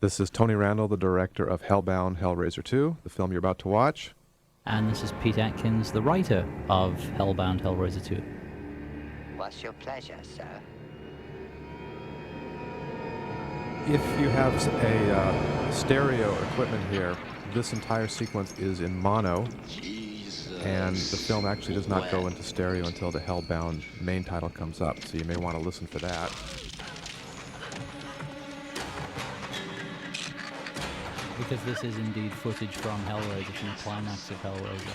This is Tony Randall, the director of Hellbound Hellraiser II, the film you're about to watch. And this is Pete Atkins, the writer of Hellbound Hellraiser II. What's your pleasure, sir? If you have a stereo equipment here, this entire sequence is in mono, and the film actually does not go into stereo until the Hellbound main title comes up, so you may want to listen for that. Because this is indeed footage from Hellraiser, from the climax of Hellraiser.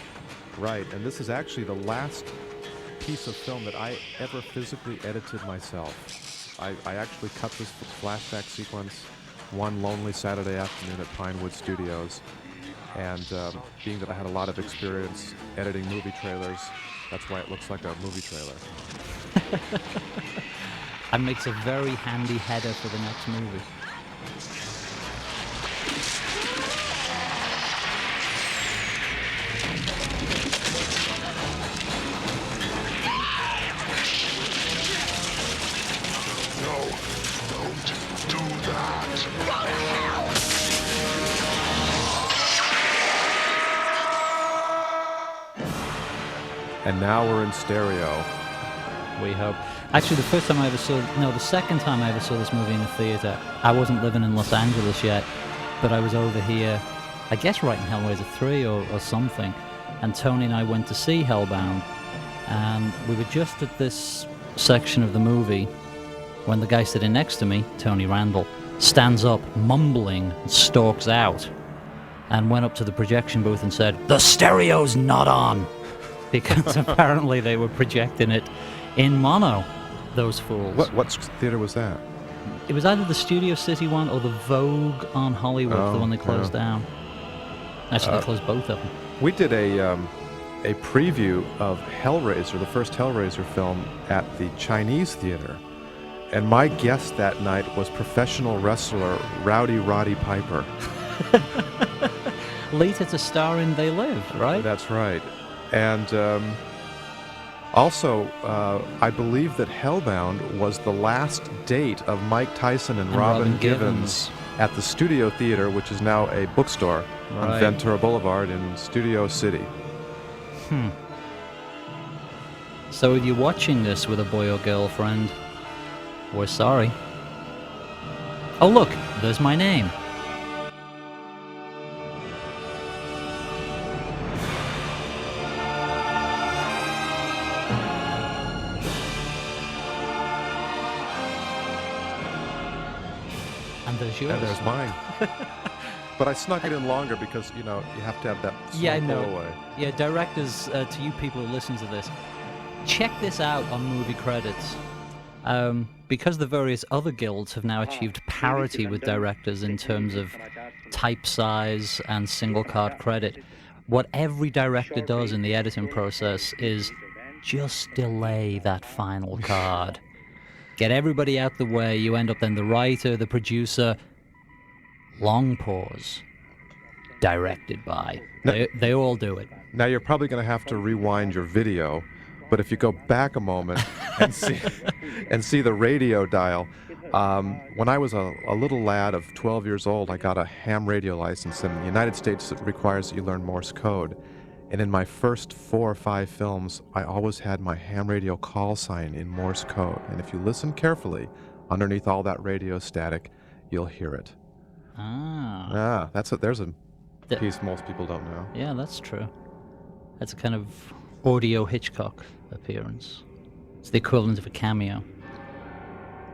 Right, and this is actually the last piece of film that I ever physically edited myself. I actually cut this flashback sequence one lonely Saturday afternoon at Pinewood Studios, and being that I had a lot of experience editing movie trailers, that's why it looks like a movie trailer. And makes a very handy header for the next movie. And now we're in stereo. We hope. Actually, the second time I ever saw this movie in the theater, I wasn't living in Los Angeles yet, but I was over here, I guess writing Hellraiser 3 or something, and Tony and I went to see Hellbound, and we were just at this section of the movie when the guy sitting next to me, Tony Randall, stands up, mumbling, and stalks out, and went up to the projection booth and said, "The stereo's not on!" Because apparently they were projecting it in mono, those fools. What theater was that? It was either the Studio City one or the Vogue on Hollywood, the one they closed down. Actually, they closed both of them. We did a preview of Hellraiser, the first Hellraiser film, at the Chinese theater. And my guest that night was professional wrestler Rowdy Roddy Piper. Later to star in They Live, right? That's right. And also, I believe that Hellbound was the last date of Mike Tyson and Robin Givens at the Studio Theater, which is now a bookstore on Ventura Boulevard in Studio City. So if you're watching this with a boy or girlfriend, we're sorry. Oh look, there's my name. And there's yours. And there's mine. But I snuck it in longer because, you have to have that pull away. Yeah, directors, to you people who listen to this, check this out on movie credits. Because the various other guilds have now achieved parity with directors in terms of type size and single card credit, what every director does in the editing process is just delay that final card. Get everybody out the way. You end up then the writer, the producer, long pause, directed by. They all do it. Now you're probably going to have to rewind your video, but if you go back a moment and see the radio dial, when I was a little lad of 12 years old, I got a ham radio license. In the United States, it requires that you learn Morse code. And in my first 4 or 5 films, I always had my ham radio call sign in Morse code. And if you listen carefully, underneath all that radio static, you'll hear it. There's a piece most people don't know. Yeah, that's true. That's a kind of audio Hitchcock appearance. It's the equivalent of a cameo.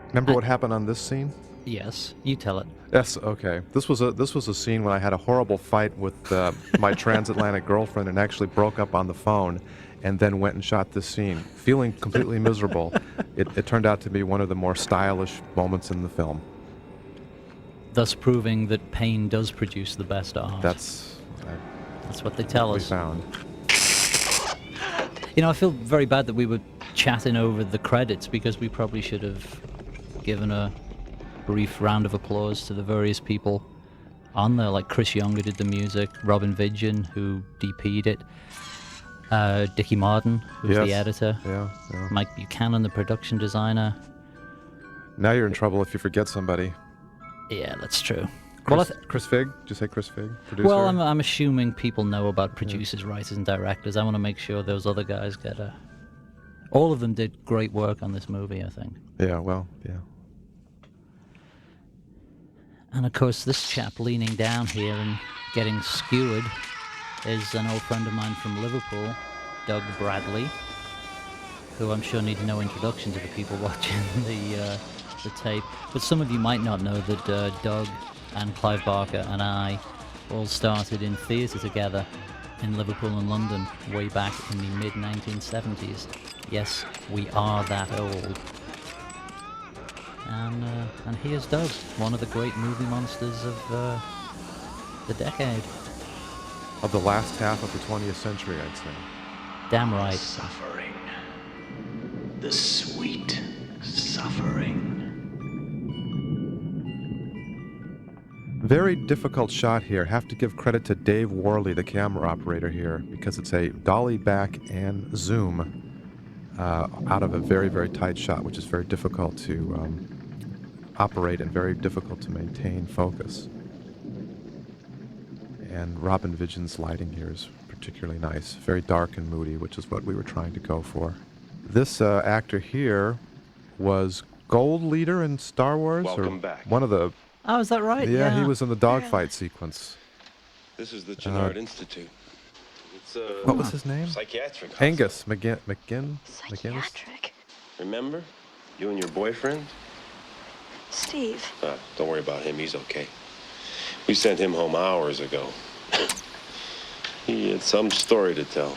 Remember what happened on this scene? Yes, you tell it. Yes, okay. This was a scene when I had a horrible fight with my transatlantic girlfriend and actually broke up on the phone, and then went and shot this scene, feeling completely miserable. It turned out to be one of the more stylish moments in the film. Thus proving that pain does produce the best art. That's what they tell us. We found. I feel very bad that we were chatting over the credits because we probably should have given a brief round of applause to the various people on there, like Chris Younger did the music, Robin Vidgeon, who DP'd it, Dickie Martin, who's the editor, Mike Buchanan, the production designer. Now you're in trouble if you forget somebody. Yeah, that's true. Well, Chris Fig? Did you say Chris Fig? Producer? well, I'm assuming people know about producers, writers, and directors. I want to make sure those other guys get a. All of them did great work on this movie, I think. Yeah, well, yeah. And of course, this chap leaning down here and getting skewered is an old friend of mine from Liverpool, Doug Bradley, who I'm sure needs no introduction to the people watching the tape. But some of you might not know that Doug and Clive Barker and I all started in theatre together in Liverpool and London way back in the mid-1970s. Yes, we are that old. And here's Doug, one of the great movie monsters of the decade. Of the last half of the 20th century, I'd say. Damn right. Suffering. The sweet suffering. Very difficult shot here. Have to give credit to Dave Worley, the camera operator here, because it's a dolly back and zoom out of a very, very tight shot, which is very difficult to operate and very difficult to maintain focus. And Robin Vigeon's lighting here is particularly nice. Very dark and moody, which is what we were trying to go for. This actor here was Gold Leader in Star Wars? Welcome or back. One of the... Oh, is that right? Yeah, he was in the dogfight sequence. This is the Chennard Institute. It's What was his name? psychiatric hospital. Angus McGinnis? Psychiatric. Remember? You and your boyfriend? Steve. Don't worry about him. He's okay. We sent him home hours ago. He had some story to tell.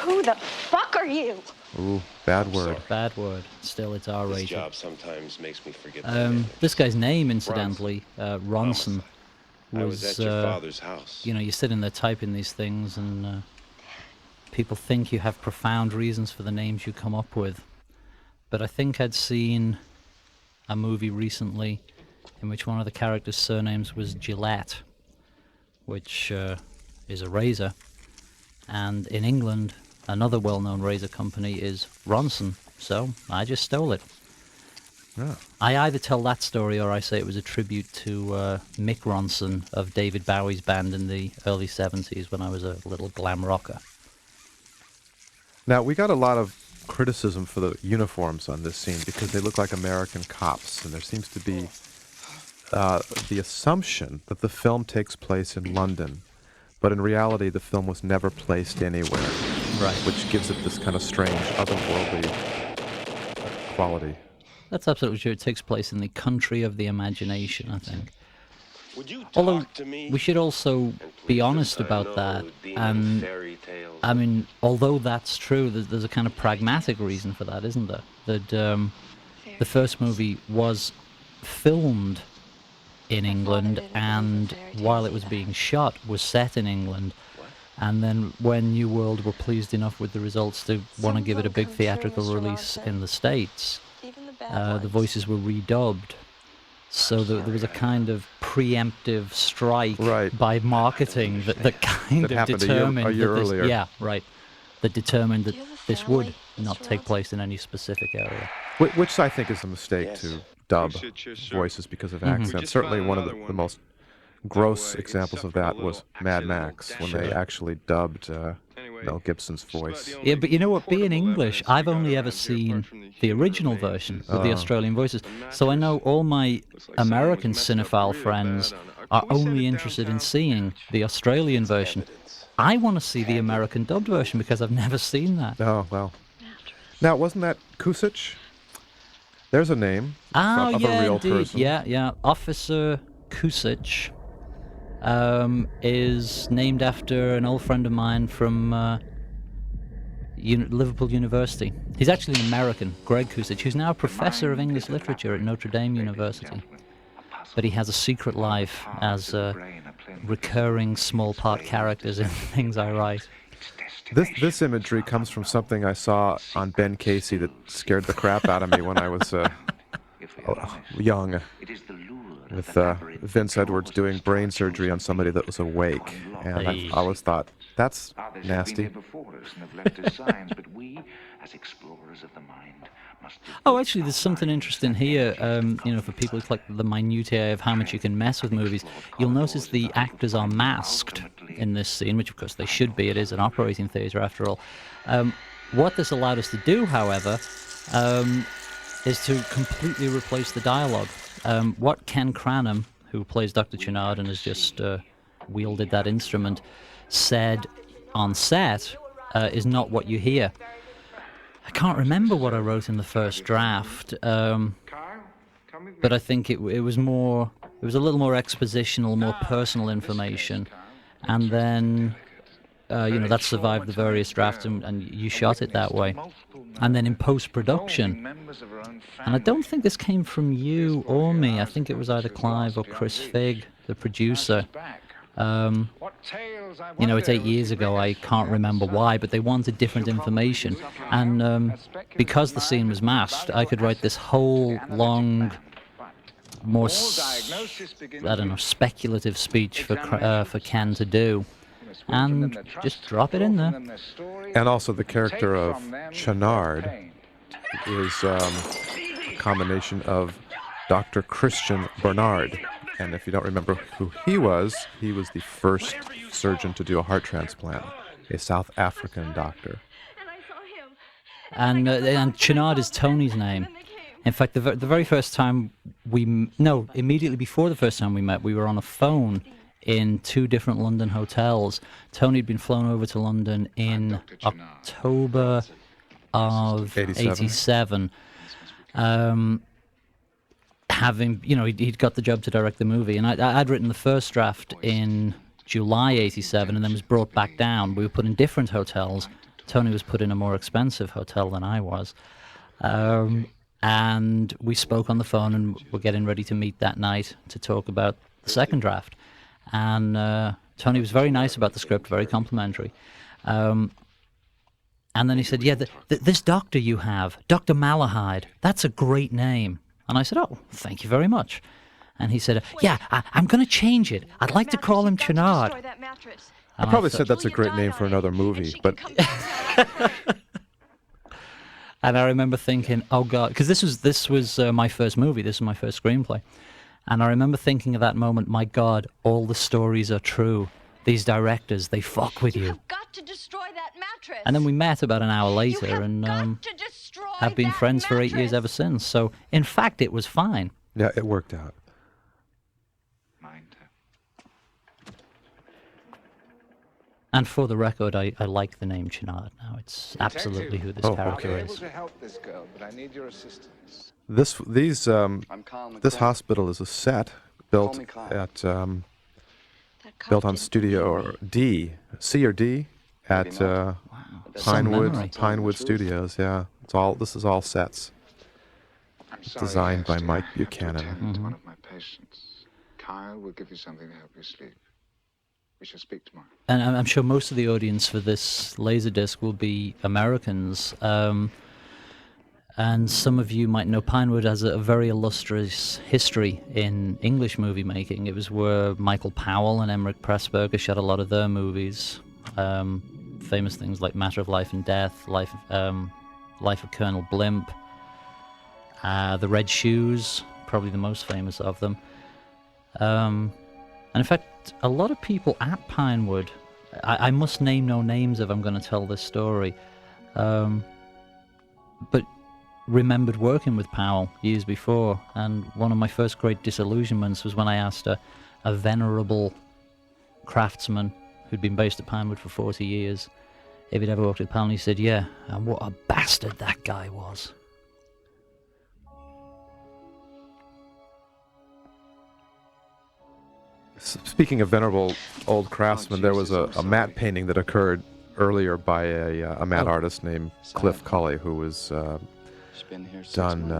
Who the fuck are you? Ooh, bad word. Bad word. Still, it's This R-rated. job sometimes makes me forget my name. This guy's name, incidentally, Ronson, I was was, at your father's house. you know, you sit in there typing these things and people think you have profound reasons for the names you come up with. But I think I'd seen a movie recently in which one of the characters' surnames was Gillette, which is a razor. And in England, another well-known razor company is Ronson, so I just stole it. Yeah. I either tell that story or I say it was a tribute to Mick Ronson of David Bowie's band in the early 70s when I was a little glam rocker. Now, we got a lot of criticism for the uniforms on this scene because they look like American cops, and there seems to be the assumption that the film takes place in London, but in reality the film was never placed anywhere, Right. which gives it this kind of strange, otherworldly quality. That's absolutely true. It takes place in the country of the imagination, I think. Would you talk Although to me? we should also And be please, honest I about know that. demon And fairy tales. I mean, although that's true, there's a kind of pragmatic reason for that, isn't there? That the first movie was filmed in England, and while it was being shot, was set in England. And then when New World were pleased enough with the results to want to give it a big theatrical release in the States, the voices were redubbed. So there was a kind of preemptive strike Right. by marketing that kind That of happened determined a year that this, earlier. yeah, right, that determined that Do you have a this would family, not Mr. take Ronson? place in any specific area. Which I think is a mistake Yes. to dub Appreciate your shirt. voices because of Mhm. We accent. just Certainly found one of another the one. most By gross the way, it examples of suffered a that was little Mad accidental Max, when damage. they actually dubbed Anyway, Mel Gibson's just about voice. the only Yeah, but you know what? Being portable English, evidence we I've got only ever around here, seen apart from the the human original remains, version is with the Oh. Australian voices. the So I know mattress. all my Looks like someone American was messed up cinephile real friends bad on it. are Can we set only it interested in downtown? seeing the Australian version. Evidence. I want to see the American dubbed version because I've never seen that. Oh, well. Now, wasn't that Kusich? There's a name Oh, of yeah, a real indeed. person. Yeah. Officer Kusich is named after an old friend of mine from Liverpool University. He's actually an American, Greg Kusich, who's now a professor of English literature at Notre Dame University. But he has a secret life as recurring small part characters in things I write. This imagery comes from something I saw on Ben Casey that scared the crap out of me when I was young, with Vince Edwards doing brain surgery on somebody that was awake. And Hey. I always thought, That's Others have been nasty. here before us and have left us signs, but we, as explorers of the mind, must... Oh, actually, there's something interesting here, for people who collect the minutiae of how much you can mess with movies. You'll notice the actors are masked in this scene, which of course they should be. It is an operating theatre after all. What this allowed us to do, however, is to completely replace the dialogue. What Ken Cranham, who plays Dr. Chenard and has just wielded that instrument, said on set is not what you hear. I can't remember what I wrote in the first draft, but I think it was more. It was a little more expositional, more personal information, and then that survived the various drafts, and you shot it that way. And then in post-production, and I don't think this came from you or me. I think it was either Clive or Chris Figg, the producer. It's 8 years ago, I can't remember why, but they wanted different information. And because the scene was masked, I could write this whole long, more, speculative speech for Ken to do, and just drop it in there. And also the character of Chenard is a combination of Dr. Christian Bernard. And if you don't remember who he was the first surgeon to do a heart transplant, a South African doctor. And Chenard is Tony's name. In fact, the very first time immediately before the first time we met, we were on a phone in 2 different London hotels. Tony had been flown over to London in October of 87. He'd got the job to direct the movie, and I'd written the first draft in July 87 and then was brought back down. We were put in different hotels. Tony was put in a more expensive hotel than I was. And we spoke on the phone and were getting ready to meet that night to talk about the second draft. And Tony was very nice about the script, very complimentary. And then he said, this doctor you have, Dr. Malahide, that's a great name. And I said, oh, thank you very much. And he said, I'm going to change it. I'd like to call him Chenard. I probably said that's a great name for another movie, but... And I remember thinking, oh God, because this was my first movie, this was my first screenplay. And I remember thinking at that moment, my God, all the stories are true. These directors, they fuck with you. You've got to destroy that mattress. And then we met about an hour later and have been friends for 8 years ever since. So, in fact, it was fine. Yeah, it worked out. And for the record, I like the name Chenard now. It's absolutely who this character is. to help this girl, but I need your assistance. This hospital is a set built built on Studio C or D at Pinewood Studios. Yeah, this is all sets. Designed by Mike Buchanan. One of my patients. Kyle will give you something to help you sleep. We shall speak tomorrow. And I'm sure most of the audience for this Laserdisc will be Americans. And some of you might know Pinewood has a very illustrious history in English movie making. It was where Michael Powell and Emmerich Pressburger shot a lot of their movies. Famous things like Matter of Life and Death, Life of Colonel Blimp, The Red Shoes, probably the most famous of them. And in fact, a lot of people at Pinewood, I must name no names if I'm going to tell this story, but remembered working with Powell years before. And one of my first great disillusionments was when I asked a venerable craftsman who'd been based at Pinewood for 40 years if he'd ever worked with Powell, and he said, yeah, and what a bastard that guy was. Speaking of venerable old craftsmen, there was a matte painting that occurred earlier by a matte artist named Cliff Culley, who was done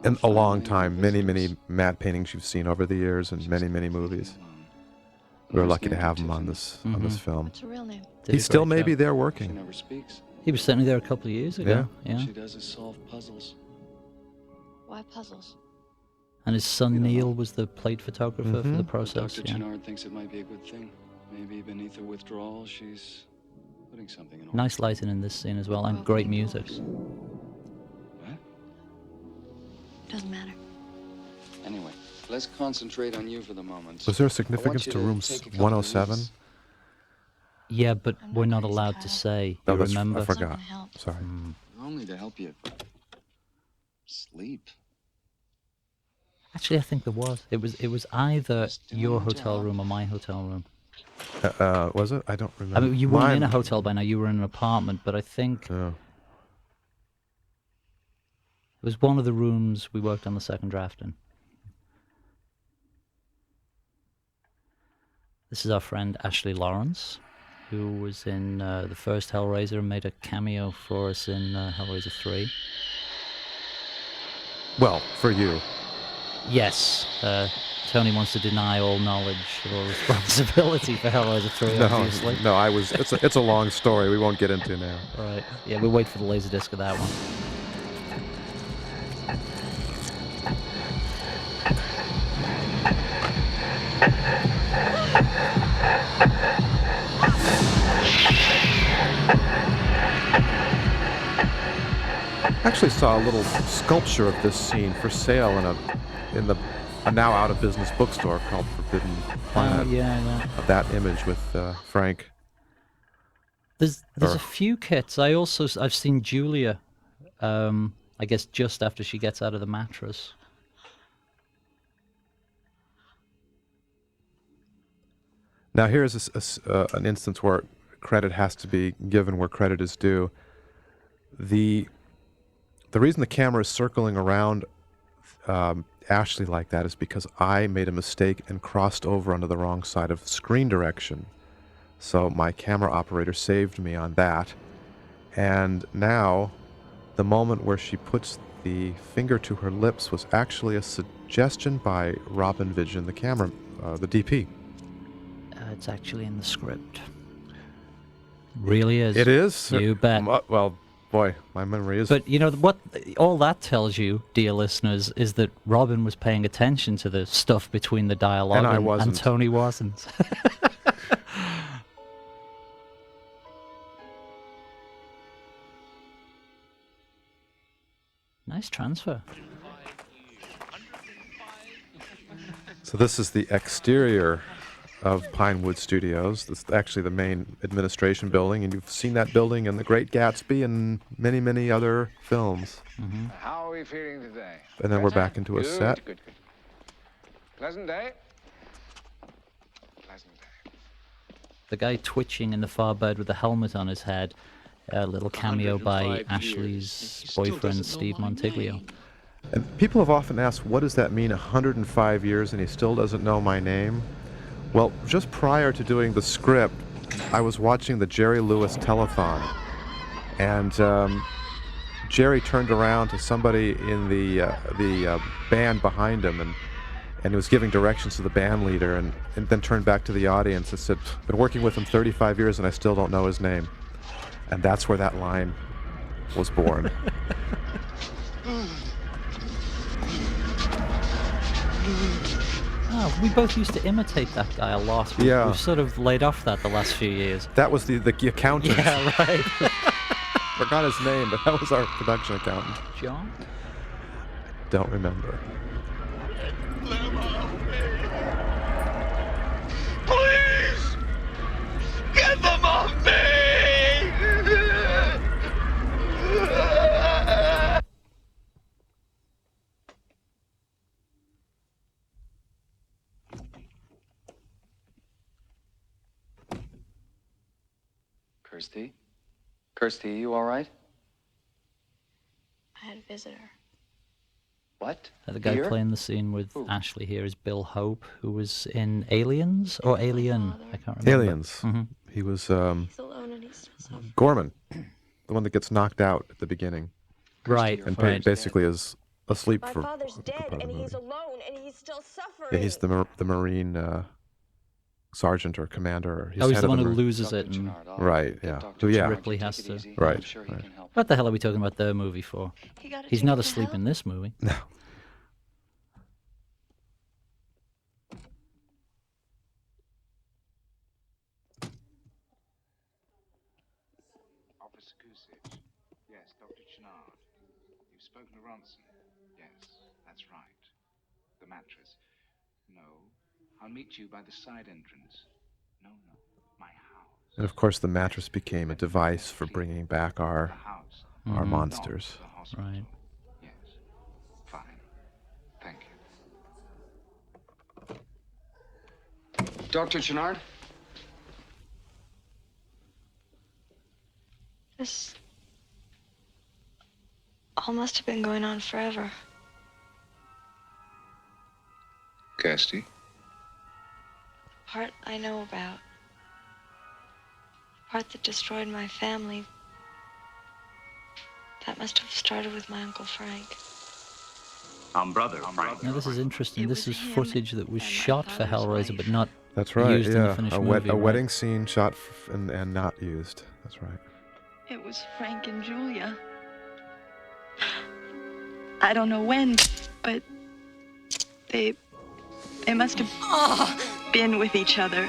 in a long time, many matte paintings you've seen over the years in many movies. We were lucky to have him on this film. What's her real name? He still may be there working. He was certainly there a couple of years ago. Yeah. Yeah. She does is solve puzzles. Why puzzles? And his son Neil was the plate photographer for the process. Dr. Yeah. Chenard thinks it might be a good thing. Maybe beneath her withdrawal, she's putting something in. Nice lighting in this scene as well, and great music. What? Doesn't matter. Anyway, let's concentrate on you for the moment. Was there a I want significance you to room take a couple of 107? minutes. Yeah, but I'm not we're not crazy, allowed Kyle. to say. No, You that's, remember? I It's not forgot. gonna help. Sorry. Only to help you sleep. Actually, I think there was. It was either Still your on hotel job. room or my hotel room. Was it? I don't I remember. mean, you weren't in a Mine- hotel by now. You were in an apartment, but I think Oh. it was one of the rooms we worked on the second draft in. This is our friend Ashley Lawrence, who was in the first Hellraiser and made a cameo for us in Hellraiser 3. Well, for you. Yes, Tony wants to deny all knowledge or responsibility for Hellraiser 3, obviously. No, I was. It's a long story. We won't get into now. Right, yeah, we'll wait for the laserdisc of that one. Actually, saw a little sculpture of this scene for sale in a now out of business bookstore called Forbidden Planet. Yeah. Of that image with Frank. There's Or- a few kits. I've seen Julia, I guess just after she gets out of the mattress. Now here's an instance where credit has to be given where credit is due. The reason the camera is circling around Ashley like that is because I made a mistake and crossed over onto the wrong side of screen direction. So my camera operator saved me on that. And now, the moment where she puts the finger to her lips was actually a suggestion by Robin Vision, the camera, the DP. It's actually in the script. Really is. It is? You bet. Well, boy, my memory is... But you know what? All that tells you, dear listeners, is that Robin was paying attention to the stuff between the dialogue, And I wasn't. and Tony wasn't. Nice transfer. So this is the exterior of Pinewood Studios. This is actually the main administration building, and you've seen that building in The Great Gatsby and many, many other films. How are we feeling today? And then we're Better? back into a Good, set. Good. Pleasant day? Pleasant day. The guy twitching in the far bed with the helmet on his head. A little cameo by 105 years, Ashley's he still boyfriend, doesn't know Steve my Montiglio. name. And people have often asked, what does that mean, 105 years and he still doesn't know my name? Well, just prior to doing the script, I was watching the Jerry Lewis telethon, and Jerry turned around to somebody in the band behind him, and he was giving directions to the band leader, and then turned back to the audience and said, been working with him 35 years and I still don't know his name. And that's where that line was born. Oh, we both used to imitate that guy a lot. Yeah. We've sort of laid off that the last few years. That was the accountant. Yeah, right. Forgot his name, but that was our production accountant. John? Don't remember. Please! Get them off me! Kirsty? Kirsty, you all right? I had a visitor. What? The guy Here? playing the scene with Who? Ashley here is Bill Hope, who was in Aliens or Alien. I can't remember. Aliens. Mhm. He was He's alone and he's still suffering. Gorman, the one that gets knocked out at the beginning, Right, and right. basically is asleep My for father's a good dead part of and the he's movie. alone and he's still suffering. Yeah, he's the Marine sergeant or commander. Or Oh, he's head the of one who Marine- loses Dr. it. And Chenard, I'll Right, get yeah. Dr. So, yeah. Chenard Ripley to has take it to- easy. Right, I'm sure he right. can help. what the hell are we talking about their movie for? He got He's taken not to asleep hell? in this movie. No. Massachusetts. Yes, Dr. Chenard. You've spoken to Ronson. Yes, that's right. The mattress. No. I'll meet you by the side entrance. No, no. My house. And of course, the mattress became a device for bringing back The our house. monsters. Not the hospital. Right. Yes. Fine. Thank you. Dr. Chenard? This all must have been going on forever. Kirsty? Part I know about. The part that destroyed my family. That must have started with my Uncle Frank. Brother Frank. Now this is interesting. It This was is him footage that was and my shot for father's Hellraiser, wife. but not That's right. used in the finished movie. A right? wedding scene shot and not used. That's right. It was Frank and Julia. I don't know when, but they must have been with each other.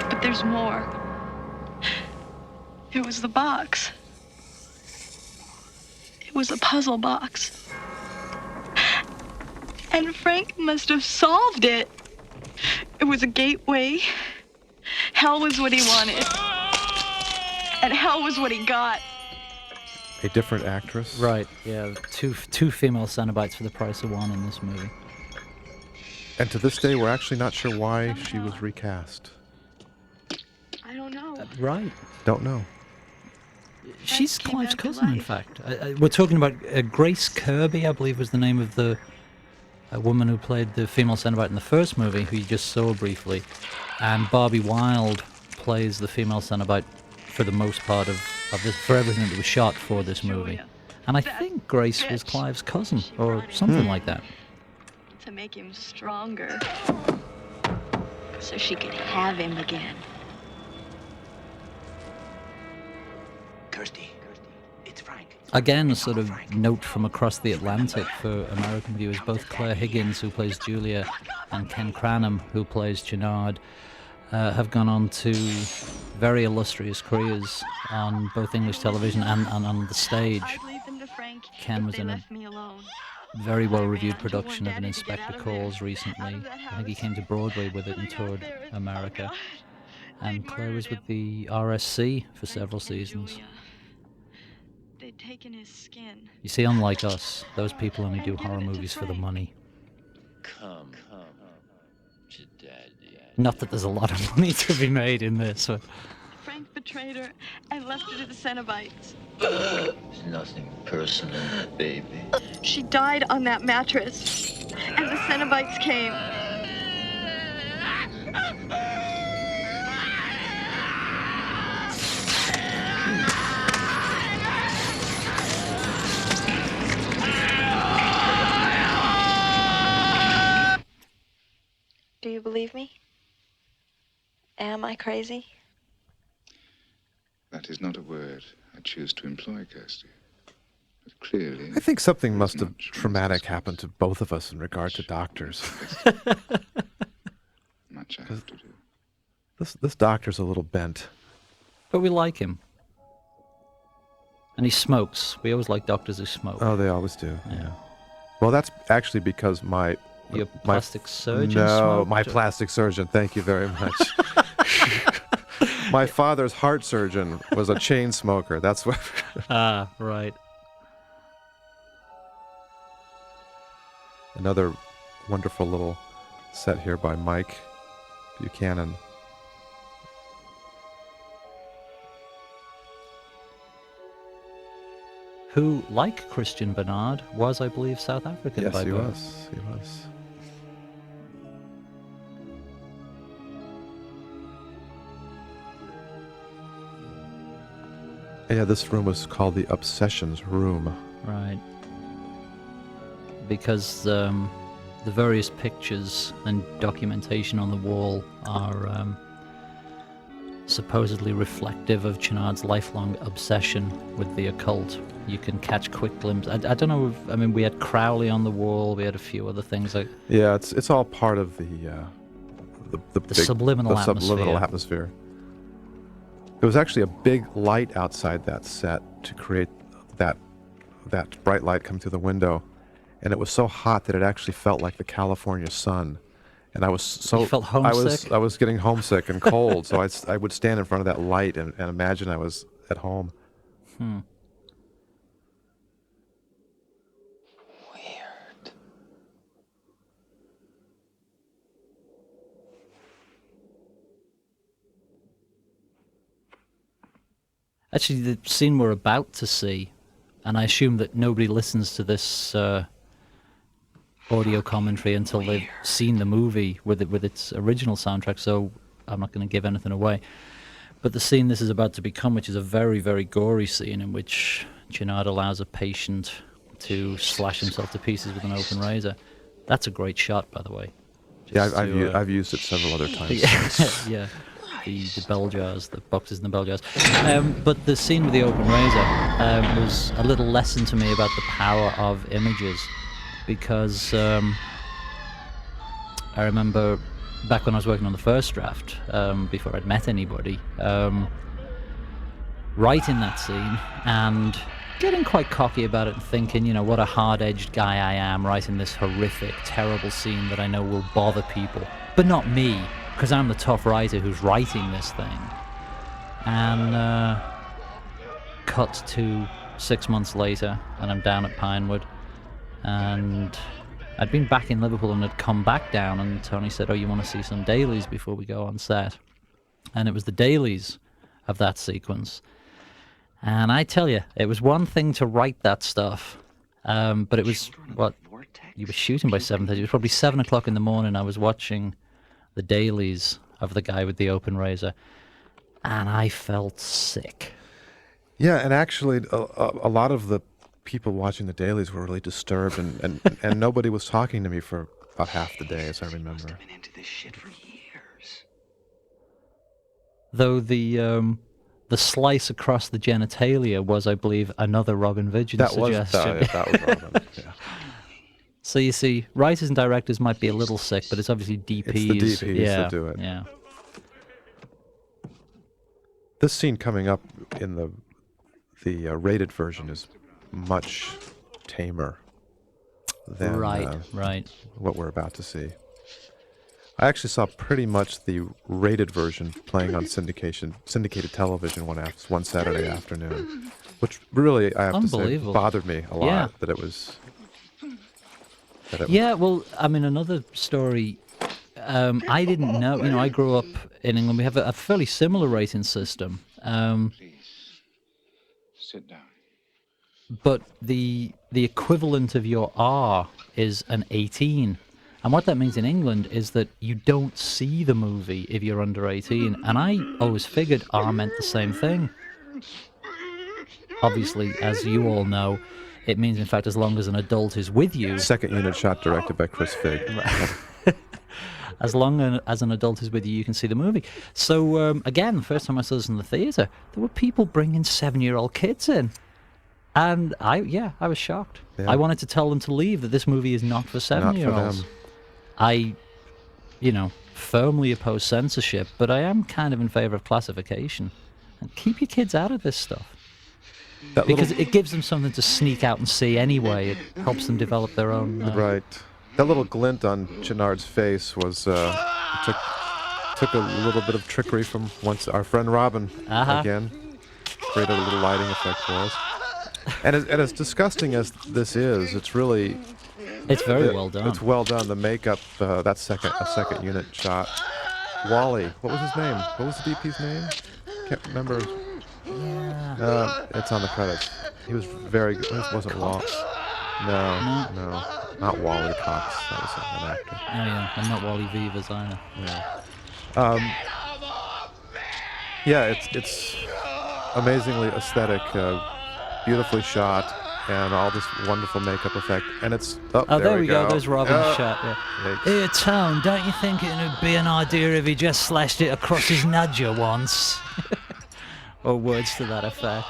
But there's more. It was the box. It was a puzzle box. And Frank must have solved it. It was a gateway. Hell was what he wanted. And hell was what he got. A different actress. Right, yeah. Two female Cenobites for the price of one in this movie. And to this day, we're actually not sure why she was recast. I don't know. Right. Don't know. She's came Clive's back to cousin, in life. fact. We're talking about Grace Kirby, I believe was the name of the woman who played the female Cenobite in the first movie, who you just saw briefly. And Barbie Wilde plays the female Cenobite for the most part of this, for everything that was shot for this movie. And I think Grace was Clive's cousin, or something like that. To make him stronger. So she could have him again. Kirsty, it's Frank. Again, a sort of note from across the Atlantic for American viewers. Both Claire Higgins, who plays Julia, and Ken Cranham, who plays Chenard, have gone on to very illustrious careers on both English television and on the stage. I'd leave them to Frank Ken if was they in a left me alone. very well-reviewed I ran production to of one An daddy to get Inspector out of there. Calls recently. Out of that I think he house. came to Broadway with it and When I got toured there, America. oh And They'd Claire was murdered with the RSC for several Frank and seasons. Julia. They'd taken his skin. You see, unlike us, those people only do And horror given it to movies for the Frank. money. Come to daddy. Not that there's a lot of money to be made in this, but Frank betrayed her and left her to the Cenobites. It's nothing personal, baby. She died on that mattress, and the Cenobites came. Do you believe me? Am I crazy? That is not a word I choose to employ, Kirsty. But clearly, I think something there's must have much traumatic resistance. happened to both of us in regard to doctors. Much I have to do. This doctor's a little bent. we like him. And he smokes. We always like doctors who smoke. Oh, they always do. Yeah. Well, that's actually because my Your my plastic surgeon No, smoked? my plastic surgeon. Thank you very much. My father's heart surgeon was a chain smoker. That's what. Ah, right. Another wonderful little set here by Mike Buchanan. Who, like Christian Bernard, was, I believe, South African Yes, by he birth. was. He was. Yeah, this room was called the Obsessions Room. Right. Because the various pictures and documentation on the wall are supposedly reflective of Chenard's lifelong obsession with the occult. You can catch quick glimpses. I don't know. I mean, we had Crowley on the wall. We had a few other things like. Yeah, it's all part of the subliminal atmosphere. Subliminal atmosphere. There was actually a big light outside that set to create that bright light coming through the window, and it was so hot that it actually felt like the California sun. And I was so you felt homesick? I was getting homesick and cold, so I would stand in front of that light and imagine I was at home. Hmm. Weird. Actually, the scene we're about to see, and I assume that nobody listens to this audio commentary until they've seen the movie with its original soundtrack, so I'm not going to give anything away. But the scene this is about to become, which is a very, very gory scene in which Chenard allows a patient to slash himself to pieces with an open razor. That's a great shot, by the way. Yeah, I've used it several other times. Yeah, the bell jars, the boxes and the bell jars. But the scene with the open razor was a little lesson to me about the power of images. Because I remember back when I was working on the first draft, before I'd met anybody, writing that scene and getting quite cocky about it and thinking, what a hard-edged guy I am, writing this horrific, terrible scene that I know will bother people. But not me, because I'm the tough writer who's writing this thing. And cut to 6 months later, and I'm down at Pinewood. And I'd been back in Liverpool and had come back down, and Tony said, you want to see some dailies before we go on set? And it was the dailies of that sequence. And I tell you, it was one thing to write that stuff, but it was, you were shooting by 7:30. It was probably 7 o'clock in the morning. I was watching the dailies of the guy with the open razor, and I felt sick. Yeah, and actually, a lot of the people watching the dailies were really disturbed, and nobody was talking to me for about half the day, as I remember. Been into this shit for years. Though the slice across the genitalia was, I believe, another Robin Vigil suggestion. That was Robin. Yeah. So you see, writers and directors might be a little sick, but it's obviously DPs. It's the DPs that do it. Yeah. This scene coming up in the rated version is much tamer than what we're about to see. I actually saw pretty much the rated version playing on syndicated television one Saturday afternoon, which really, I have to say, bothered me a lot. Yeah, well, I mean, another story. I didn't know. I grew up in England. We have a fairly similar rating system. Please, sit down. But the equivalent of your R is an 18. And what that means in England is that you don't see the movie if you're under 18. And I always figured R meant the same thing. Obviously, as you all know, it means, in fact, as long as an adult is with you. Second unit shot directed by Chris Figg. As long as an adult is with you, you can see the movie. So, again, the first time I saw this in the theatre, there were people bringing 7-year-old kids in. And I was shocked. Yeah. I wanted to tell them to leave, that this movie is not for 7-year-olds. I, firmly oppose censorship, but I am kind of in favour of classification. And keep your kids out of this stuff. Because it gives them something to sneak out and see anyway. It helps them develop their own... Right. That little glint on Chenard's face was... took a little bit of trickery from our friend Robin again. Created a little lighting effect for us. And as disgusting as this is, it's really... It's very well done. It's well done. The makeup, that second unit shot. Wally, what was his name? What was the DP's name? Can't remember. Yeah. It's on the credits. He was very good. It wasn't Wally. No, not Wally Cox. That was an actor. Oh yeah, and not Wally Vivas either. Yeah. It's amazingly aesthetic, beautifully shot, and all this wonderful makeup effect. And it's Oh, there we go. There's Robin's shot. Yeah. Yikes. Here, Tone, don't you think it would be an idea if he just slashed it across his nudger once? Or words to that effect.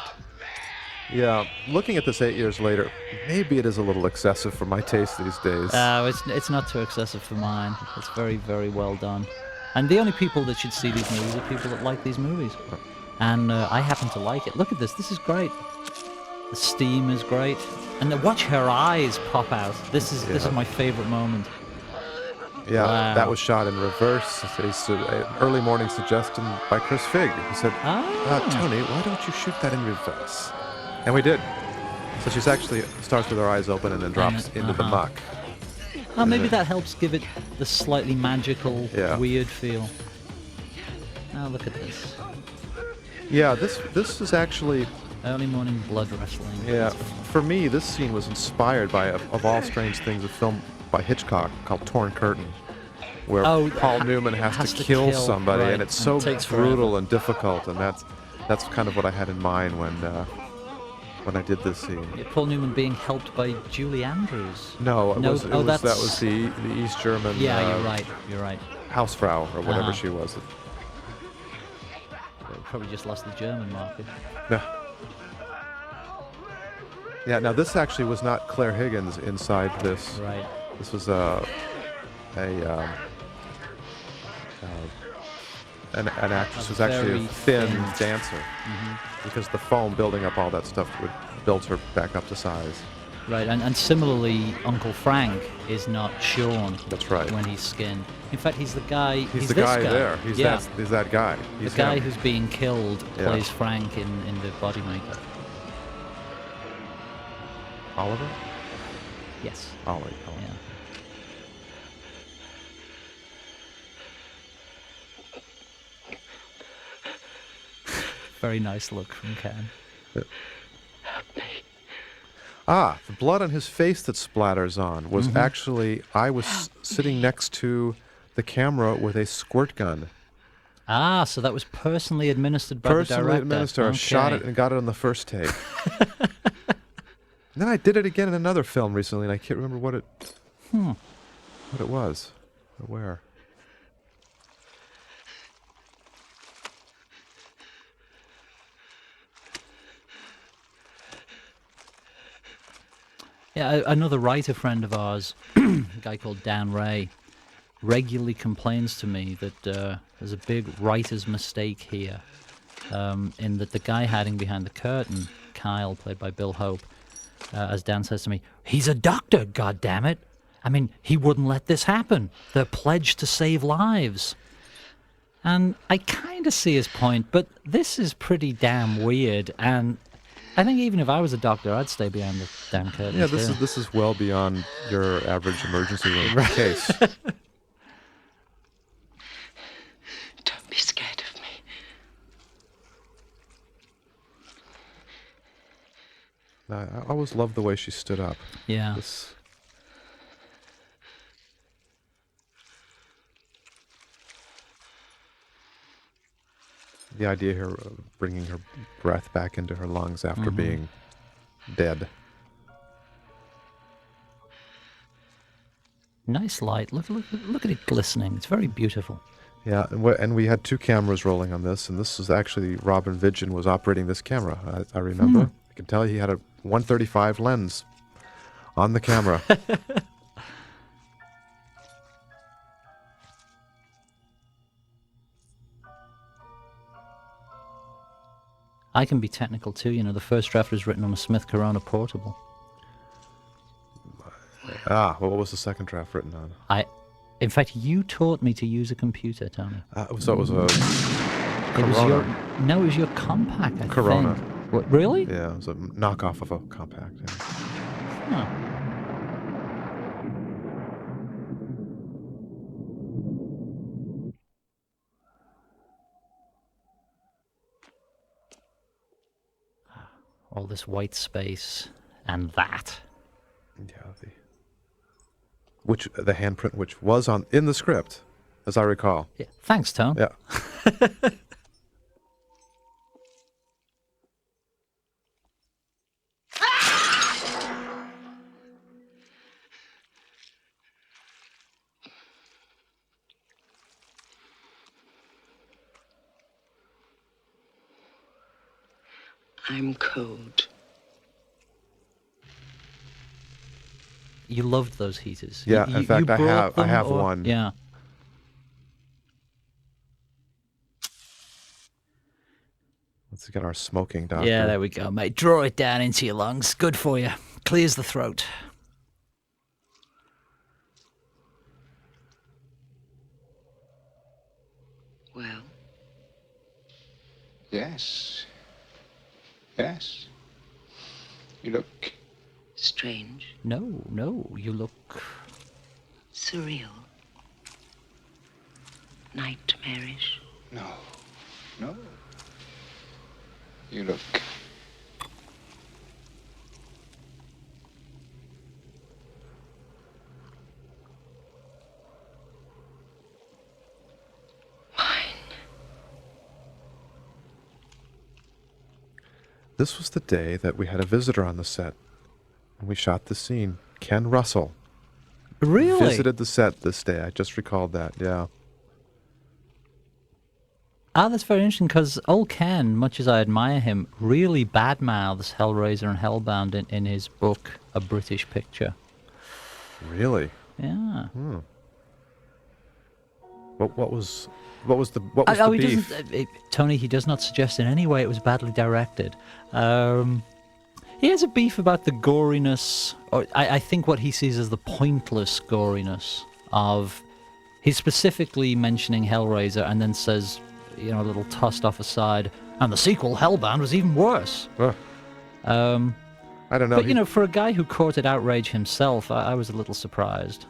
Yeah, looking at this 8 years later, maybe it is a little excessive for my taste these days. It's not too excessive for mine. It's very, very well done. And the only people that should see these movies are people that like these movies. And I happen to like it. Look at this. This is great. The steam is great. And watch her eyes pop out. This is my favorite moment. Yeah, Wow. that was shot in reverse. An early morning suggestion by Chris Figg. He said, Tony, why don't you shoot that in reverse? And we did. So she's actually starts with her eyes open and then drops into the muck. Oh, maybe that helps give it the slightly magical, weird feel. Oh, look at this. Yeah, this is actually... Early morning blood wrestling. Yeah, for me, this scene was inspired by, of all strange things, a film by Hitchcock called Torn Curtain, where Paul Newman has to kill somebody, and it's so brutal and difficult, and that's kind of what I had in mind when I did this scene. Yeah, Paul Newman being helped by Julie Andrews. No, that was the East German. Yeah, you're right. Hausfrau or whatever she was. Probably just lost the German market. Yeah. Yeah. Now this actually was not Claire Higgins inside this. Right. This was an actress who's actually a thin dancer, because the foam building up all that stuff would build her back up to size. Right, and similarly, Uncle Frank is not Sean. That's right. When he's skinned. In fact, he's the guy. He's the guy there. He's that guy. He's the guy him. who's being killed plays Frank in the body makeup. Oliver? Yes. Ollie. Yeah. Very nice look from Ken. Ah, the blood on his face that splatters on was actually, I was sitting next to the camera with a squirt gun. Ah, so that was personally administered by the director. Personally administered. I shot it and got it on the first take. And then I did it again in another film recently, and I can't remember what it was or where. Yeah, another writer friend of ours, a guy called Dan Ray, regularly complains to me that there's a big writer's mistake here, in that the guy hiding behind the curtain, Kyle, played by Bill Hope, as Dan says to me, he's a doctor, goddammit. I mean, he wouldn't let this happen. They're pledged to save lives. And I kind of see his point, but this is pretty damn weird, and I think even if I was a doctor, I'd stay behind the damn curtain. Yeah, this is well beyond your average emergency room case. Don't be scared of me. I always loved the way she stood up. Yeah. The idea here of bringing her breath back into her lungs after being dead. Nice light. Look at it glistening. It's very beautiful. Yeah, and we had two cameras rolling on this, and this is actually Robin Vidgen was operating this camera. I remember. You can tell he had a 135 lens on the camera. I can be technical too. You know, the first draft was written on a Smith Corona portable. What was the second draft written on? In fact, you taught me to use a computer, Tony. So it was a Corona. It was your compact, I Corona. think. What, really? Yeah, it was a knockoff of a compact. Yeah. Huh. All this white space and that. Yeah, the handprint which was in the script, as I recall. Yeah. Thanks, Tone. Yeah. I'm cold. You loved those heaters. Yeah, in fact, I bought them, have or- one. Yeah. Let's get our smoking doctor. Yeah, there we go, mate. Draw it down into your lungs. Good for you. Clears the throat. Well, Yes. Yes. You look strange, No, you look... surreal, nightmarish. no. No. You look This was the day that we had a visitor on the set. And we shot the scene. Ken Russell Really? visited the set this day. I just recalled that, yeah. Ah, that's very interesting, because old Ken, much as I admire him, really badmouths Hellraiser and Hellbound in his book, A British Picture. Really? Yeah. What was the he beef? doesn't, Tony, he does not suggest in any way it was badly directed. He has a beef about the goriness, or I think what he sees as the pointless goriness of... He's specifically mentioning Hellraiser and then says, you know, a little tossed off aside, and the sequel, Hellbound, was even worse. I don't know. But, you know, for a guy who courted outrage himself, I was a little surprised.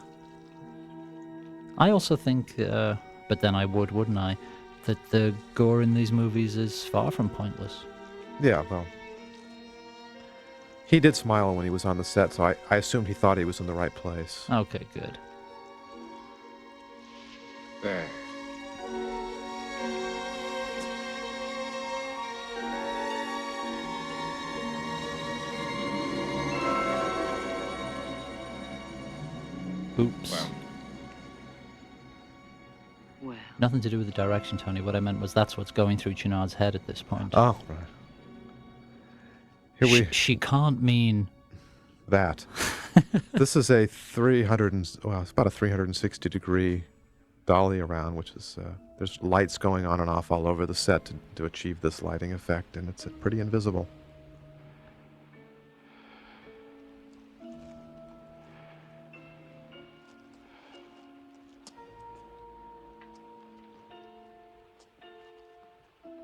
I also think, but then I wouldn't I, that the gore in these movies is far from pointless. Yeah, well, he did smile when he was on the set, so I assumed he thought he was in the right place. Okay, good. there. Oops. Well. Well, Nothing to do with the direction, Tony. What I meant was that's what's going through Chenard's head at this point. Oh, right. Here we... She can't mean... That. This is a it's about a 360 degree dolly around, which is, there's lights going on and off all over the set to achieve this lighting effect, and it's pretty invisible.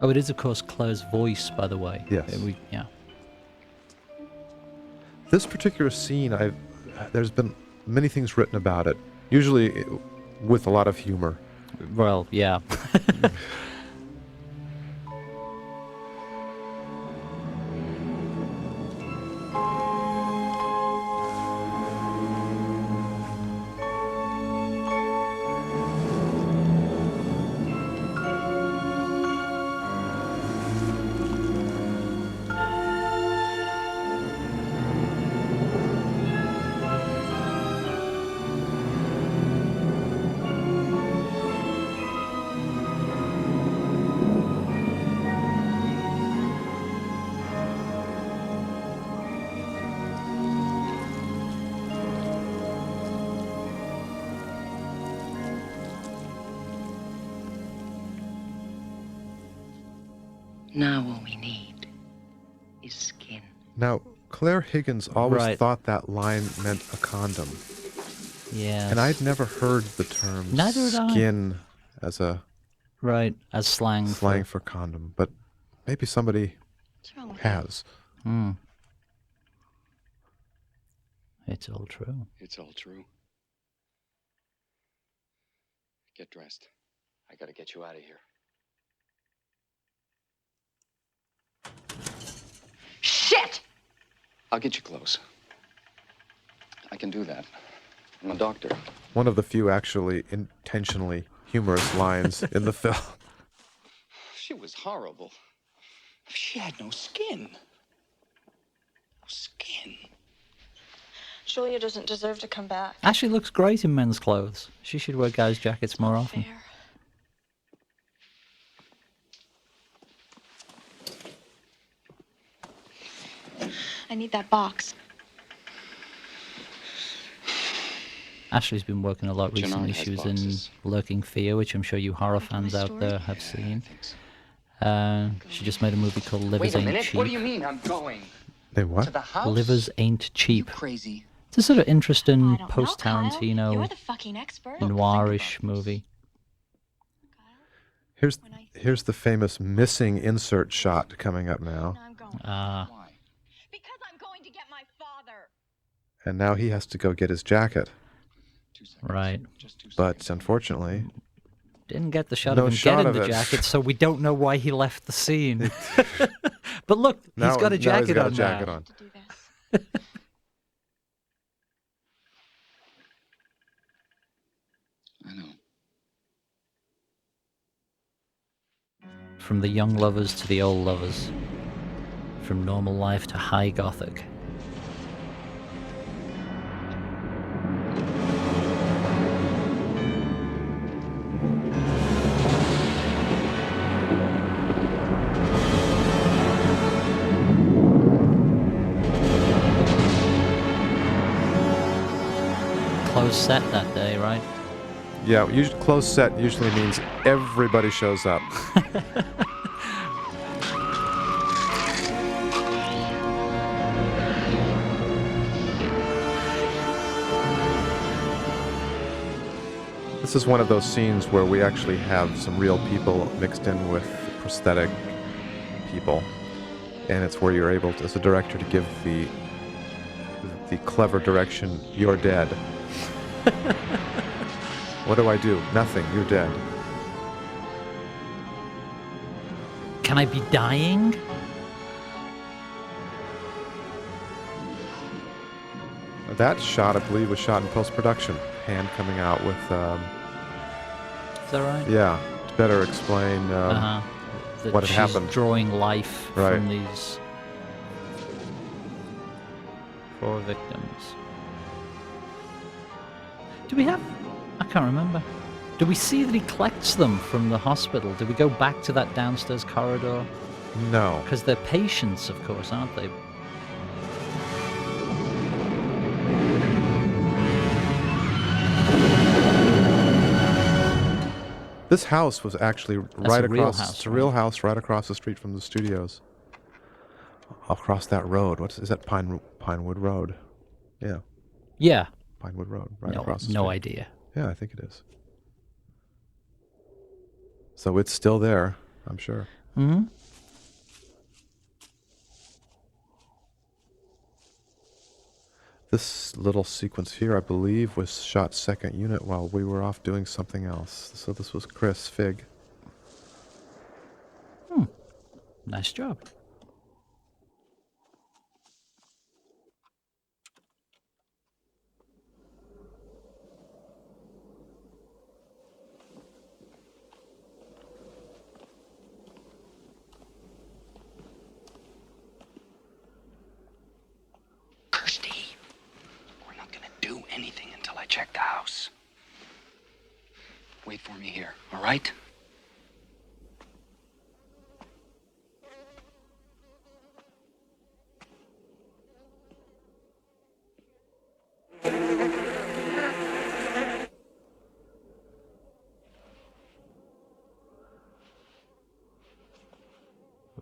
Oh, it is, of course, Claire's voice, by the way. Yes. Yeah. This particular scene, there's been many things written about it, usually with a lot of humor. Well, yeah. now all we need is skin. Now, Claire Higgins always Right. thought that line meant a condom. Yeah. And I'd never heard the term Neither had I. skin as a Right, as slang. slang for condom, but maybe somebody What's wrong with has. It's all true. It's all true. Get dressed. I gotta get you out of here. Shit! I'll get you clothes. I can do that. I'm a doctor. One of the few actually intentionally humorous lines in the film. She was horrible. She had no skin. No skin. Julia doesn't deserve to come back. Ashley looks great in men's clothes. She should wear guys' jackets more often. Fair. I need that box. Ashley's been working a lot Gennard recently. has She was boxes. in Lurking Fear, which I'm sure you horror After my fans out story? there have Yeah, I seen. think so. She just made a movie called Livers Wait a Ain't minute. Cheap. What do you mean I'm going? They what? To the house? Livers Ain't Cheap. You crazy. It's a sort of interesting I don't know, Kyle. post-Tarantino You're the fucking expert. noirish movie. Here's the famous missing insert shot coming up now. I'm going. Ah, Because I'm going to get my father. And now he has to go get his jacket. 2 seconds. right. Just 2 seconds. But unfortunately, Didn't get the shot No of him shot getting of the it. jacket, so we don't know why he left the scene. But look, now, he's got a now jacket he's got on a jacket now. on. To do this. I know. From the young lovers to the old lovers. From normal life to high gothic. Closed set that day, right? Yeah, closed set usually means everybody shows up. This is one of those scenes where we actually have some real people mixed in with prosthetic people, and it's where you're able to, as a director, to give the clever direction, "You're dead." What do I do? Nothing. You're dead. Can I be dying? That shot, I believe, was shot in post-production. Hand coming out with, Is that right? yeah, to better explain That what had she's happened. drawing life Right. from these 4 victims. Do we have... I can't remember. Do we see that he collects them from the hospital? Do we go back to that downstairs corridor? No. Because they're patients, of course, aren't they? This house was actually right a real across. house, It's a real right? house right across the street from the studios. Across that road. Is that Pinewood Road? Yeah, Yeah. Pinewood Road, right No, across the street. no idea. Yeah, I think it is. So it's still there, I'm sure. Mm-hmm. This little sequence here, I believe, was shot second unit while we were off doing something else. So this was Chris Fig. Nice job. Kirsty, we're not gonna do anything until I check the house. Wait for me here, all right?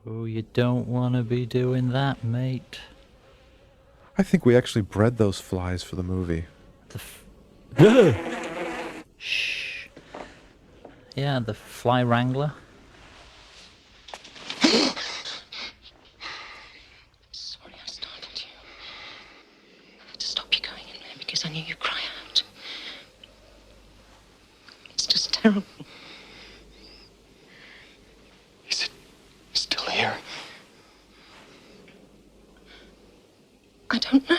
Oh, you don't want to be doing that, mate. I think we actually bred those flies for the movie. Shh. Yeah, the fly wrangler. Sorry I startled you. I had to stop you going in there because I knew you'd cry out. It's just terrible. Is it still here? I don't know.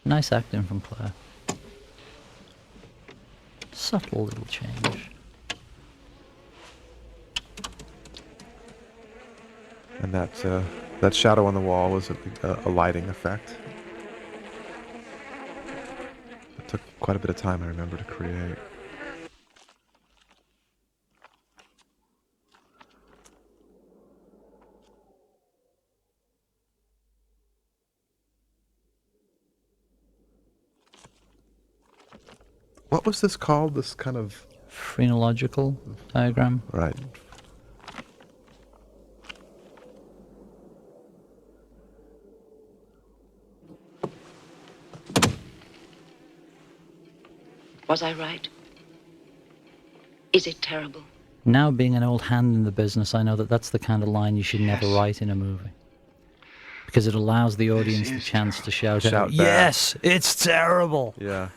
Nice acting from Claire. Subtle little change. And that shadow on the wall was a lighting effect. took quite a bit of time, I remember, to create. What was this called? This kind of... Phrenological diagram? Right. Was I right? Is it terrible? Now, being an old hand in the business, I know that that's the kind of line you should never write in a movie. Because it allows the audience the chance to shout out, back. yes, it's terrible! Yeah.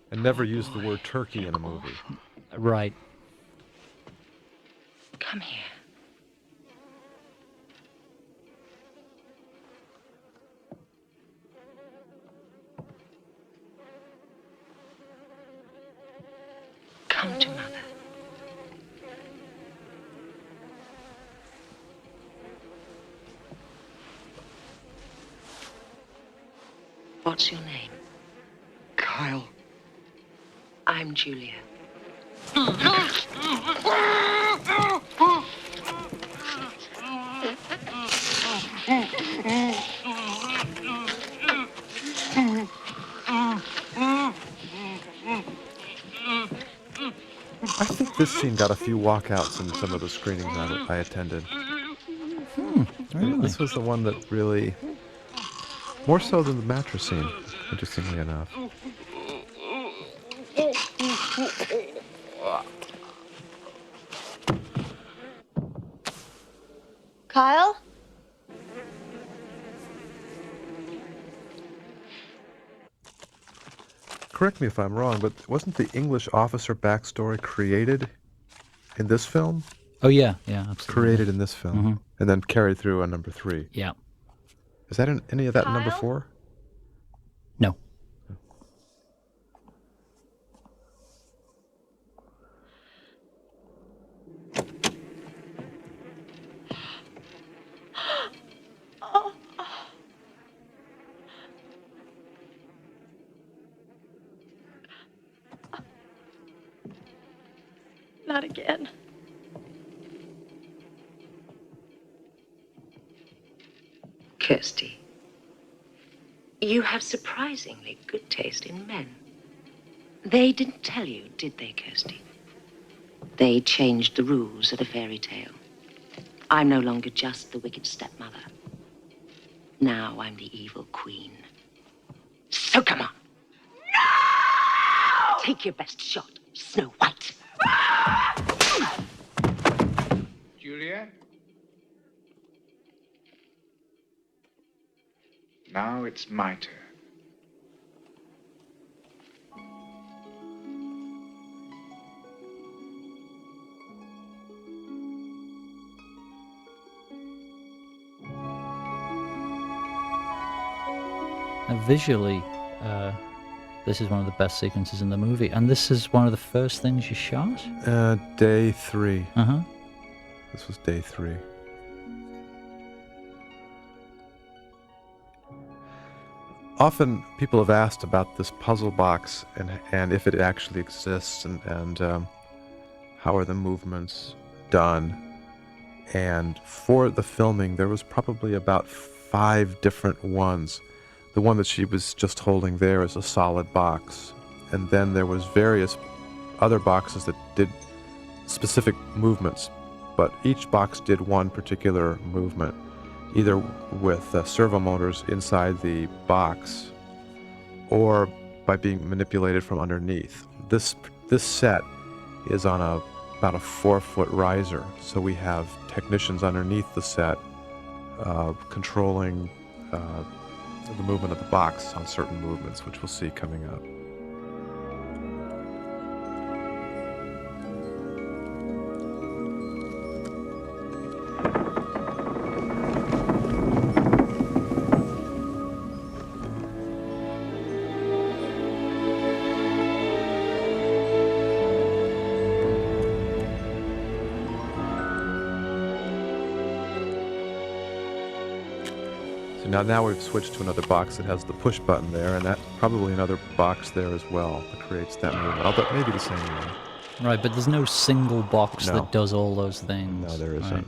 And never use the word turkey in a movie. Right. Come here. Come to Mother. What's your name? Kyle. I'm Julia. I think this scene got a few walkouts in some of the screenings I attended. Really? This was the one that really... More so than the mattress scene, interestingly enough. Kyle? Correct me if I'm wrong, but wasn't the English officer backstory created in this film? Oh, yeah, yeah, absolutely. Created in this film, and then carried through on number 3. Yeah. Is that in any of that in number Kyle? 4? No. Not again. Kirsty, you have surprisingly good taste in men. They didn't tell you, did they, Kirsty? They changed the rules of the fairy tale. I'm no longer just the wicked stepmother. Now I'm the evil queen. So come on. No! Take your best shot, Snow White. Julia? Now it's my turn. Visually, this is one of the best sequences in the movie, and this is one of the first things you shot? Day 3. Uh-huh. This was day 3. Often people have asked about this puzzle box and if it actually exists and how are the movements done. And for the filming, there was probably about 5 different ones. The one that she was just holding there is a solid box. And then there was various other boxes that did specific movements, but each box did one particular movement, either with servo motors inside the box or by being manipulated from underneath. This set is on about a 4-foot riser, so we have technicians underneath the set controlling the movement of the box on certain movements, which we'll see coming up. So now we've switched to another box that has the push button there, and that probably another box there as well that creates that movement. Although maybe the same one. Right, but there's no single box No. that does all those things. No, there isn't. Right.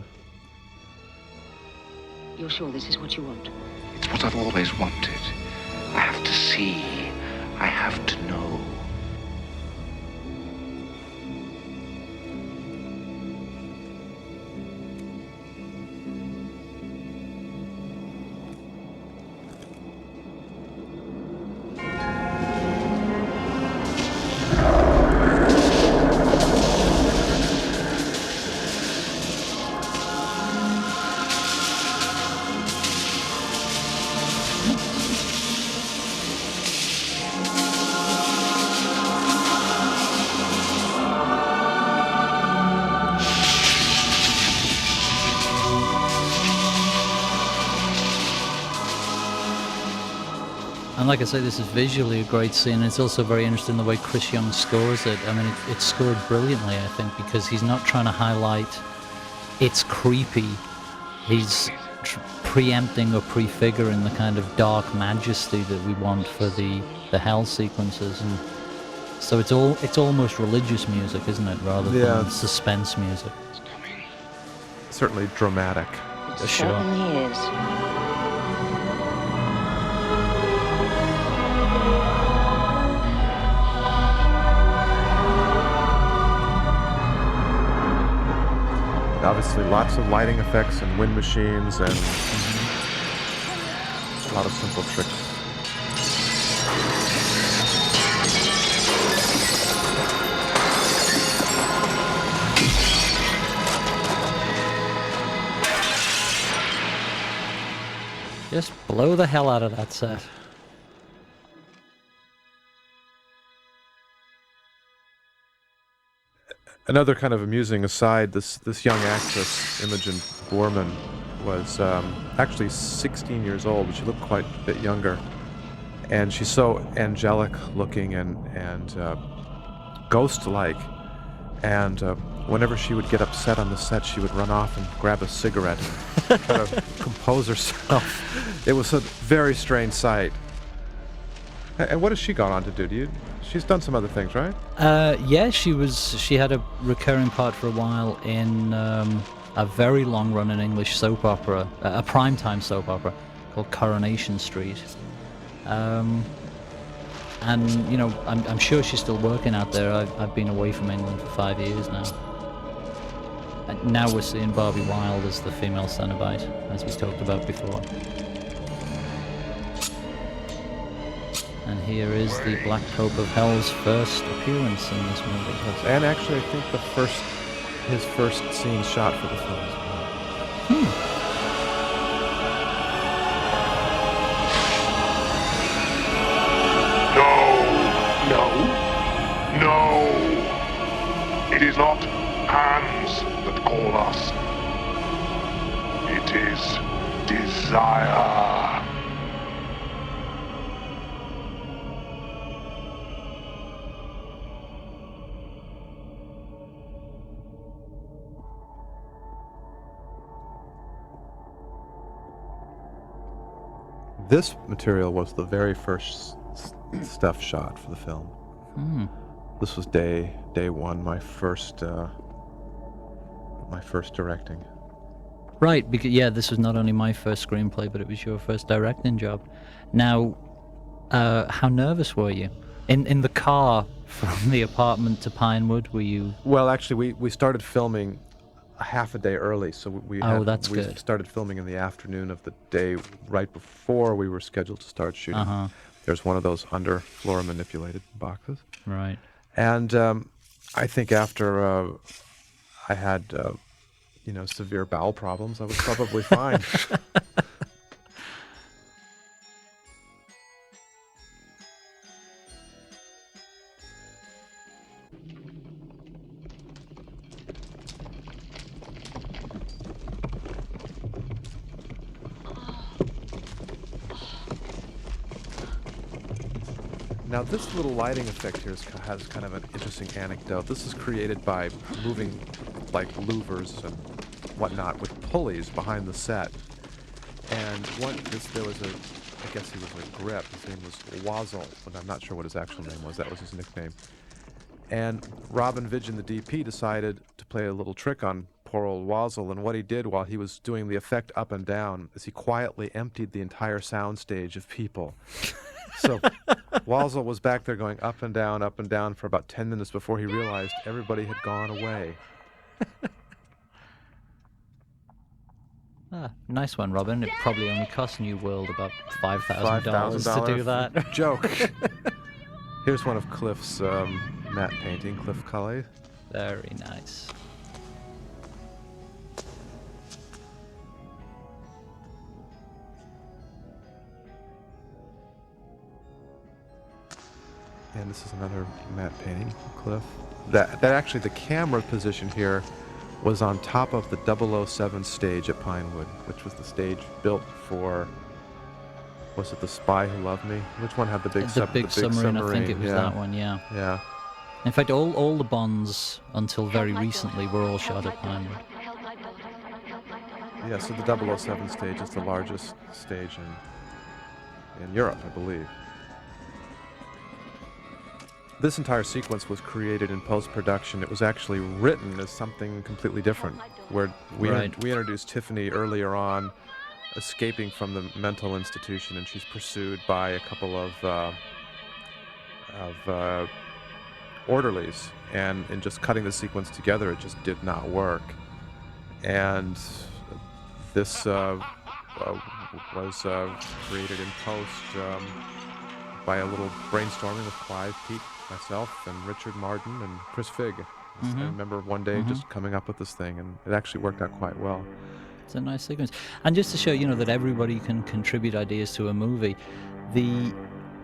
You're sure this is what you want? It's what I've always wanted. I have to see. I have to know. And like I say, this is visually a great scene. It's also very interesting the way Chris Young scores it. I mean, it's scored brilliantly, I think, because he's not trying to highlight it's creepy. He's preempting or prefiguring the kind of dark majesty that we want for the hell sequences. And so it's almost religious music, isn't it, rather than suspense music. Certainly dramatic. It certainly is. Obviously, lots of lighting effects and wind machines and a lot of simple tricks. Just blow the hell out of that set. Another kind of amusing aside, this young actress, Imogen Boorman, was actually 16 years old, but she looked quite a bit younger. And she's so angelic looking and ghost-like. And whenever she would get upset on the set, she would run off and grab a cigarette and kind of compose herself. It was a very strange sight. And what has she gone on to do? She's done some other things, right? Yeah, she had a recurring part for a while in a very long-running English soap opera, a primetime soap opera called Coronation Street. And you know, I'm sure she's still working out there. I've been away from England for 5 years now. And now we're seeing Barbie Wilde as the female Cenobite, as we talked about before. And here is the Black Pope of Hell's first appearance in this movie. And actually, I think his first scene shot for the film as well. No! It is not hands that call us. It is desire. This material was the very first stuff shot for the film. This was day one, my first directing. Right, because yeah, this was not only my first screenplay, but it was your first directing job. Now, how nervous were you in the car from the apartment to Pinewood? Were you? Well, actually, we started filming a half a day early, so we good. started filming in the afternoon of the day right before we were scheduled to start shooting. There's one of those underfloor manipulated boxes. Right. And I think after I had, severe bowel problems, I was probably fine. Now, this little lighting effect here has kind of an interesting anecdote. This is created by moving, like, louvers and whatnot with pulleys behind the set. And there was I guess he was a grip. His name was Wazzle, but I'm not sure what his actual name was. That was his nickname. And Robin Vidgen, the DP, decided to play a little trick on poor old Wazzle, and what he did while he was doing the effect up and down is he quietly emptied the entire soundstage of people. So Wazzle was back there going up and down for about 10 minutes before he realized everybody had gone away. Nice one, Robin. It probably only cost New World about $5,000 to do that. Joke. Here's one of Cliff's matte painting, Cliff Cully. Very nice. And this is another matte painting, Cliff. That actually, the camera position here was on top of the 007 stage at Pinewood, which was the stage built for, was it The Spy Who Loved Me? Which one had the big submarine? I think it was that one, yeah. Yeah. In fact, all the Bonds, until very recently, were all shot at Pinewood. Yeah, so the 007 stage is the largest stage in Europe, I believe. This entire sequence was created in post-production. It was actually written as something completely different, where we introduced Tiffany earlier on, escaping from the mental institution, and she's pursued by a couple of orderlies, and in just cutting the sequence together, it just did not work. And this was created in post by a little brainstorming with Clive, Pete, myself, and Richard Martin, and Chris Figg. I remember one day just coming up with this thing, and it actually worked out quite well. It's a nice sequence. And just to show, that everybody can contribute ideas to a movie, the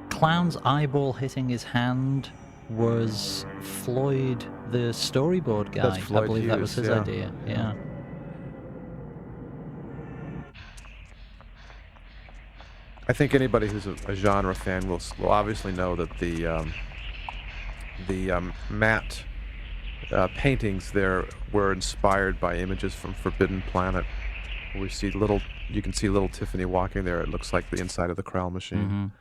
clown's eyeball hitting his hand was Floyd, the storyboard guy. That's Floyd I believe Hughes, that was his idea. Yeah. I think anybody who's a genre fan will obviously know that the matte paintings there were inspired by images from Forbidden Planet. You can see little Tiffany walking there. It looks like the inside of the Krell machine.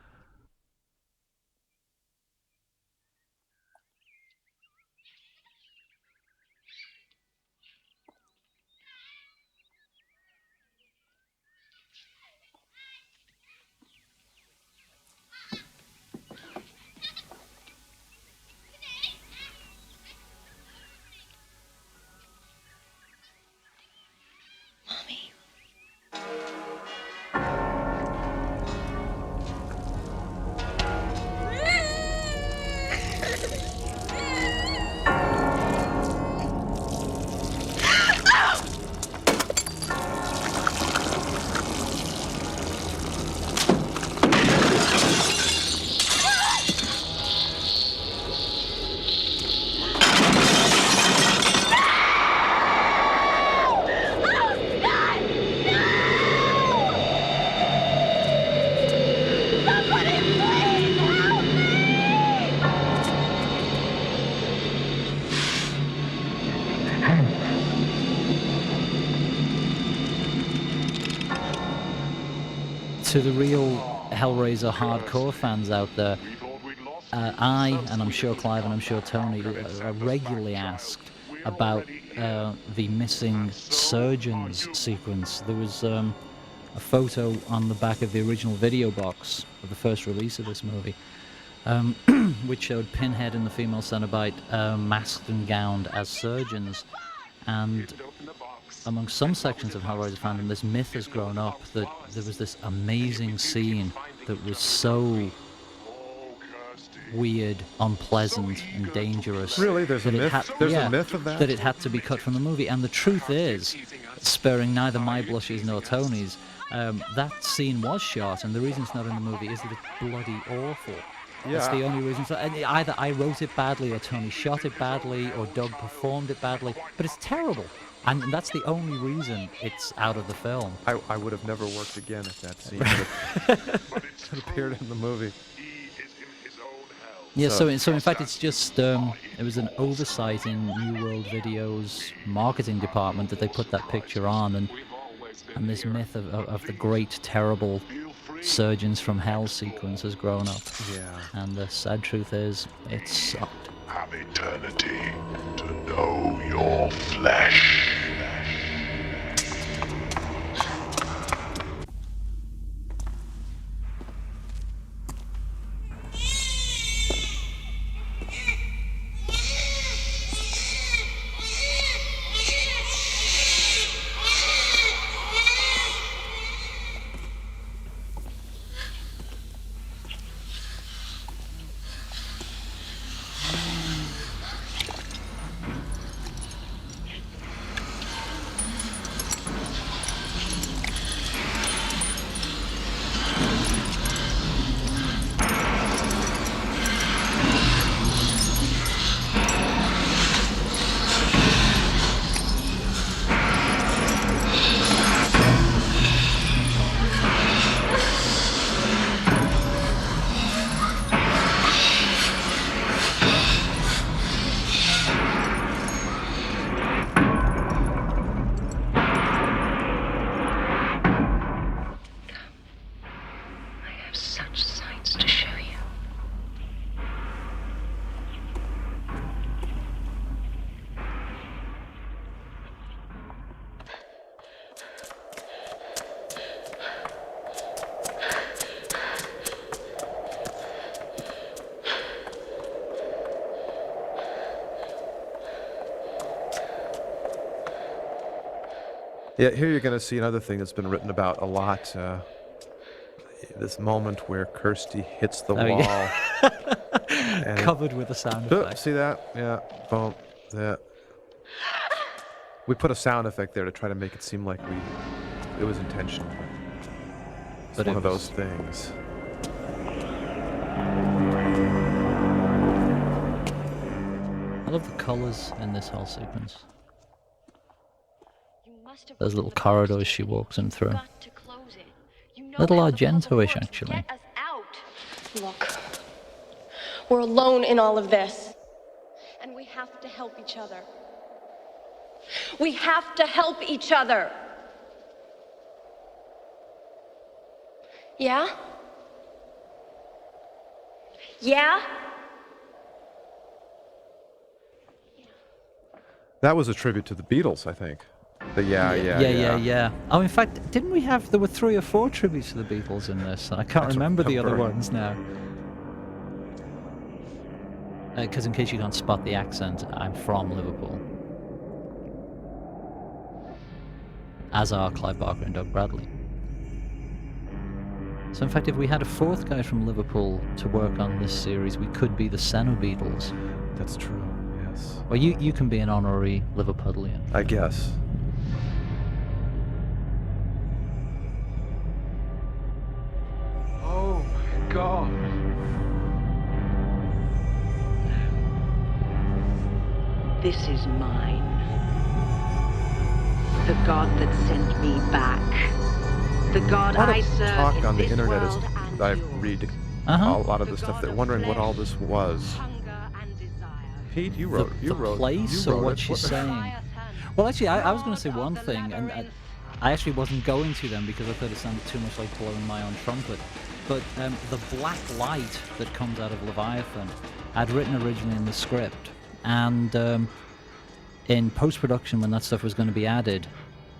To the real Hellraiser hardcore fans out there, and I'm sure Clive and I'm sure Tony are regularly asked about the missing surgeons sequence. There was a photo on the back of the original video box of the first release of this movie, which showed Pinhead and the female Cenobite masked and gowned as surgeons. And among some sections of Hellraiser fandom, this myth has grown up that there was this amazing scene that was so weird, unpleasant, and dangerous. Really? There's a myth? There's a myth of that? That it had to be cut from the movie. And the truth is, sparing neither my blushes nor Tony's, that scene was shot, and the reason it's not in the movie is that it's bloody awful. Yeah. That's the only reason. So, either I wrote it badly, or Tony shot it badly, or Doug performed it badly, but it's terrible. And that's the only reason it's out of the film. I would have never worked again if that scene had appeared in the movie. Yeah, so in fact, it's just, it was an oversight in New World Video's marketing department that they put that picture on, And this myth of the great, terrible surgeons from hell sequence has grown up. Yeah. And the sad truth is, it sucked. Have eternity to know your flesh. Such sights to show you. Yeah, here you're going to see another thing that's been written about a lot. This moment where Kirsty hits the wall. Yeah. And covered with a sound effect. See that? Yeah. Boom. That. We put a sound effect there to try to make it seem like it was intentional. It's But one it of those things. I love the colors in this whole sequence. Those little corridors she walks in through. Little Argento-ish, actually. Look, we're alone in all of this. And we have to help each other. We have to help each other. Yeah? Yeah? That was a tribute to the Beatles, I think. Yeah. Oh, in fact, didn't we have... There were 3 or 4 tributes to the Beatles in this. I can't remember the other ones now. Because in case you can't spot the accent, I'm from Liverpool. As are Clive Barker and Doug Bradley. So in fact, if we had a 4th guy from Liverpool to work on this series, we could be the Cenobeatles. That's true, yes. Well, you can be an honorary Liverpudlian. I guess. Oh my God. This is mine. The God that sent me back. The God I serve Talk in on the this internet is world and I yours. read a lot of the stuff. They're wondering what all this was. Pete, you wrote the place you or wrote what it. she's saying. Well, actually, I was going to say one thing, and I actually wasn't going to them because I thought it sounded too much like blowing my own trumpet. But the black light that comes out of Leviathan, I'd written originally in the script, and in post-production when that stuff was going to be added,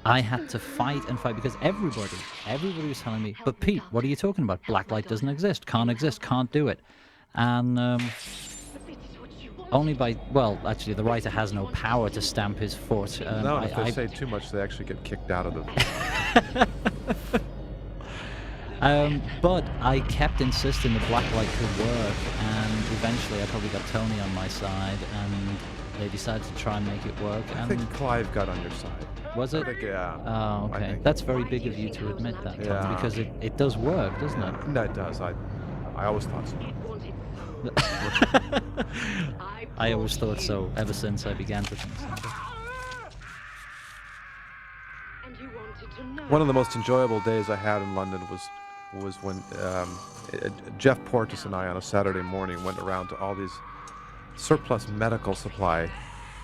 I had to fight because everybody was telling me, but Pete, what are you talking about? Black light doesn't exist, can't do it. And only by, well, actually the writer has no power to stamp his foot. No, if they say too much, they actually get kicked out of the... but I kept insisting the black light could work, and eventually I probably got Tony on my side, and they decided to try and make it work. I And think Clive got on your side. was it? I think, yeah. Oh, okay. That's very big of you to admit that, Tony, Yeah. because it does work, doesn't it? No, it does. I always thought so. I always thought so, ever since I began to think so. One of the most enjoyable days I had in London was when Jeff Portis and I on a Saturday morning went around to all these surplus medical supply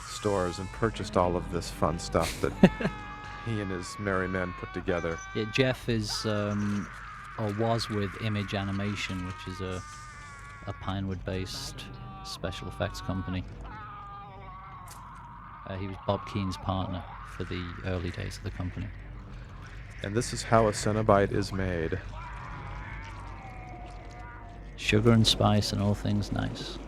stores and purchased all of this fun stuff that he and his merry men put together. Yeah, Jeff is, or was with Image Animation, which is a Pinewood-based special effects company. He was Bob Keane's partner for the early days of the company. And this is how a Cenobite is made. Sugar and spice and all things nice.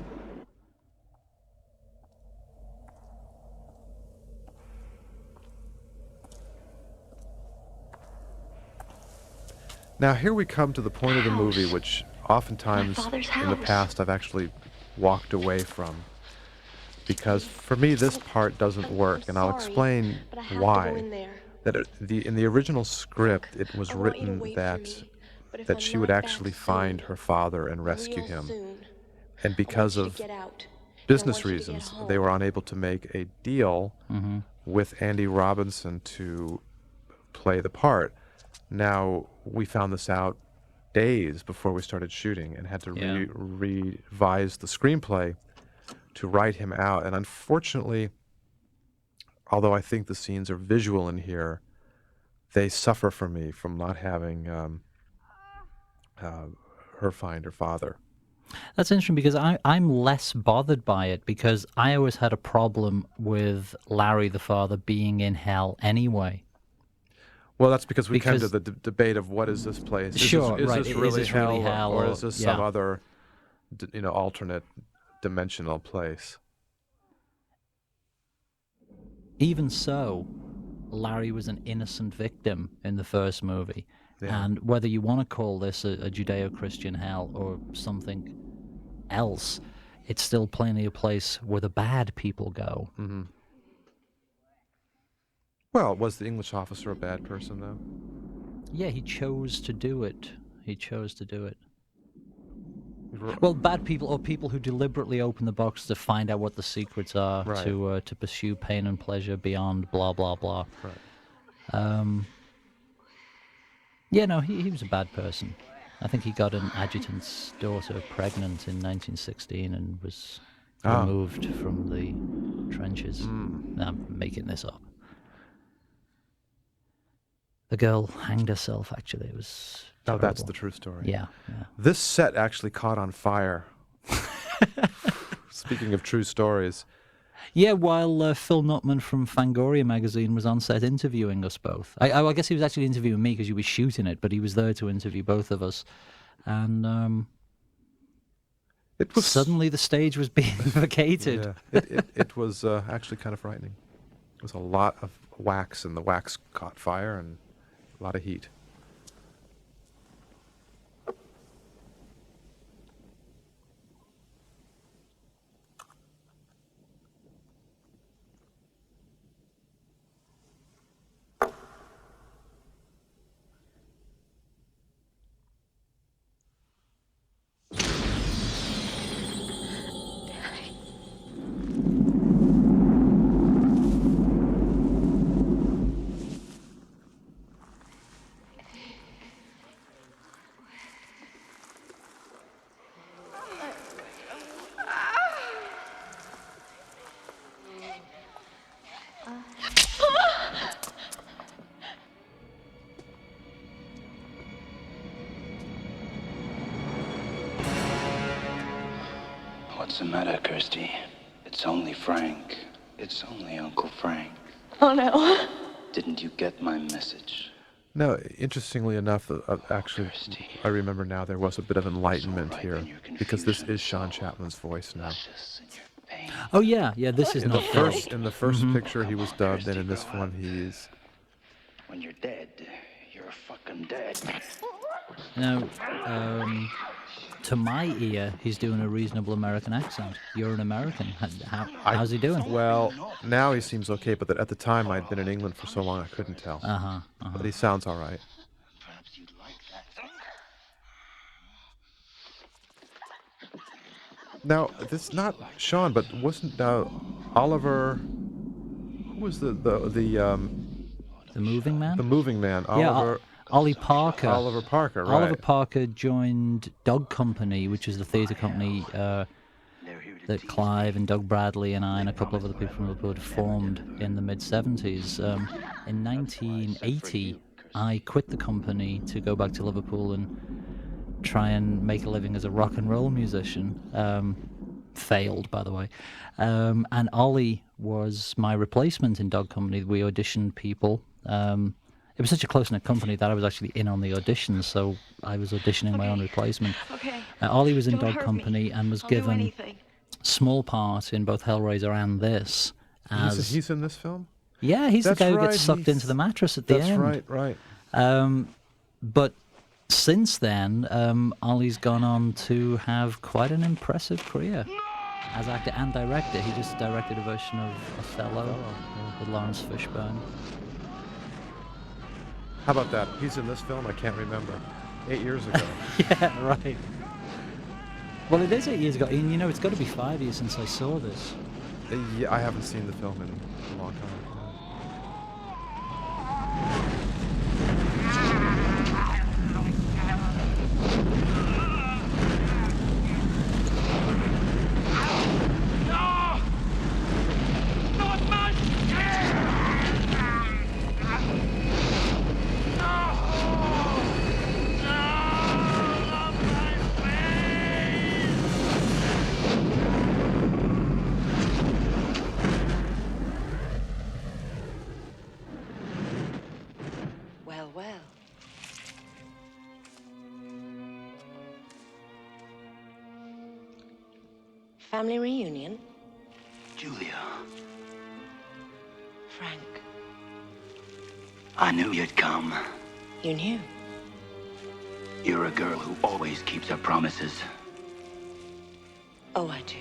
Now here we come to the point of the movie which oftentimes in the past I've actually walked away from. Because for me this part doesn't work, and I'll explain why. That in the original script it was written that she would actually find her father and rescue him. And because of business reasons, they were unable to make a deal with Andy Robinson to play the part. Now, we found this out days before we started shooting and had to revise the screenplay to write him out. And unfortunately, although I think the scenes are visual in here, they suffer for me from not having her find her father. That's interesting because I'm less bothered by it because I always had a problem with Larry the father being in hell anyway. Well, that's because we came to the debate of what is this place? Is this really hell, or is this some other, alternate dimensional place? Even so, Larry was an innocent victim in the first movie. Yeah. And whether you want to call this a Judeo-Christian hell or something else, it's still plainly a place where the bad people go. Mm-hmm. Well, was the English officer a bad person, though? Yeah, he chose to do it. Well, bad people, or people who deliberately open the box to find out what the secrets are, to pursue pain and pleasure beyond blah, blah, blah. Right. Yeah, no, he was a bad person. I think he got an adjutant's daughter pregnant in 1916 and was removed from the trenches. I'm making this up. The girl hanged herself, actually. It was terrible. That's the true story. Yeah. This set actually caught on fire. Speaking of true stories. Yeah, while Phil Nutman from Fangoria magazine was on set interviewing us both. I guess he was actually interviewing me because he was shooting it, but he was there to interview both of us. And suddenly the stage was being vacated. Yeah, it was actually kind of frightening. There was a lot of wax, and the wax caught fire, and a lot of heat. What's the matter, Kirsty? It's only Frank. It's only Uncle Frank. Oh, no. Didn't you get my message? No, interestingly enough, actually, I remember now there was a bit of enlightenment here, because this is Sean Chapman's voice now. Oh, yeah, this is not first. In the first picture, he was dubbed, and in this one, he's... When you're dead, you're fucking dead. Now, to my ear, he's doing a reasonable American accent. You're an American. How's he doing? Well, now he seems okay, but at the time I'd been in England for so long I couldn't tell. But he sounds all right. Now, this is not Sean, but wasn't Oliver? Who was the moving man? The moving man. Oliver. Ollie Parker. Oliver Parker, right. Oliver Parker joined Dog Company, which is the theatre company that Clive and Doug Bradley and I and a couple of other people from Liverpool had formed in the mid-70s. In 1980, I quit the company to go back to Liverpool and try and make a living as a rock and roll musician. Failed, by the way. And Ollie was my replacement in Dog Company. We auditioned people. It was such a close-knit company that I was actually in on the auditions, so I was auditioning my own replacement. Okay. Ollie was in Don't Dog hurt Company me. and was I'll do given anything. small part in both Hellraiser and this. He's in this film? Yeah, he's That's the guy who right, gets sucked into the mattress at the end. That's right. But since then, Ollie's gone on to have quite an impressive career as actor and director. He just directed a version of Othello with Lawrence Fishburne. How about that? He's in this film? I can't remember. 8 years ago. Yeah, right. Well, it is 8 years ago. And, you know, it's got to be 5 years since I saw this. Yeah, I haven't seen the film in a long time. Well, well. Family reunion? Julia, Frank, I knew you'd come. you knew. You're a girl who always keeps her promises. Oh, I do.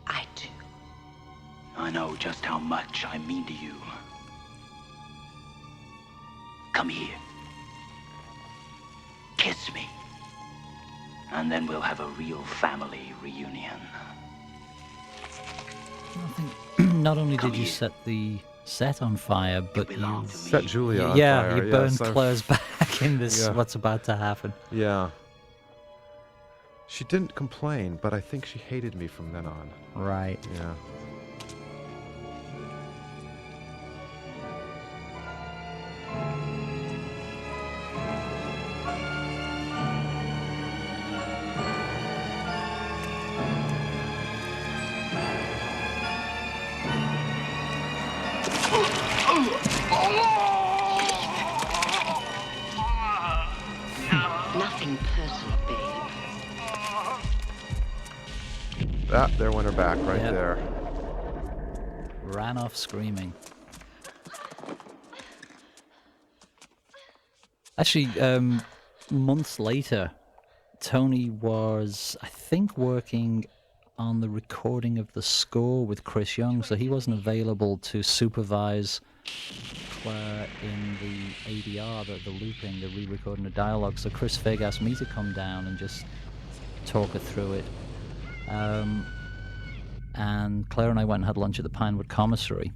I do. I know just how much I mean to you. Come here. Kiss me. And then we'll have a real family reunion. Not only did you set the set on fire, but you set Julia on yeah, fire. you burned Yes, Claire's back in this. Yeah. What's about to happen? Yeah. She didn't complain, but I think she hated me from then on. Right. Yeah. Nothing personal, babe. There went her back right Yep. there. Ran off screaming. Actually, months later, Tony was, I think, working on the recording of the score with Chris Young, so he wasn't available to supervise Claire in the ADR, the looping, the re-recording the dialogue. So Chris Figg asked me to come down and just talk her through it. And Claire and I went and had lunch at the Pinewood Commissary.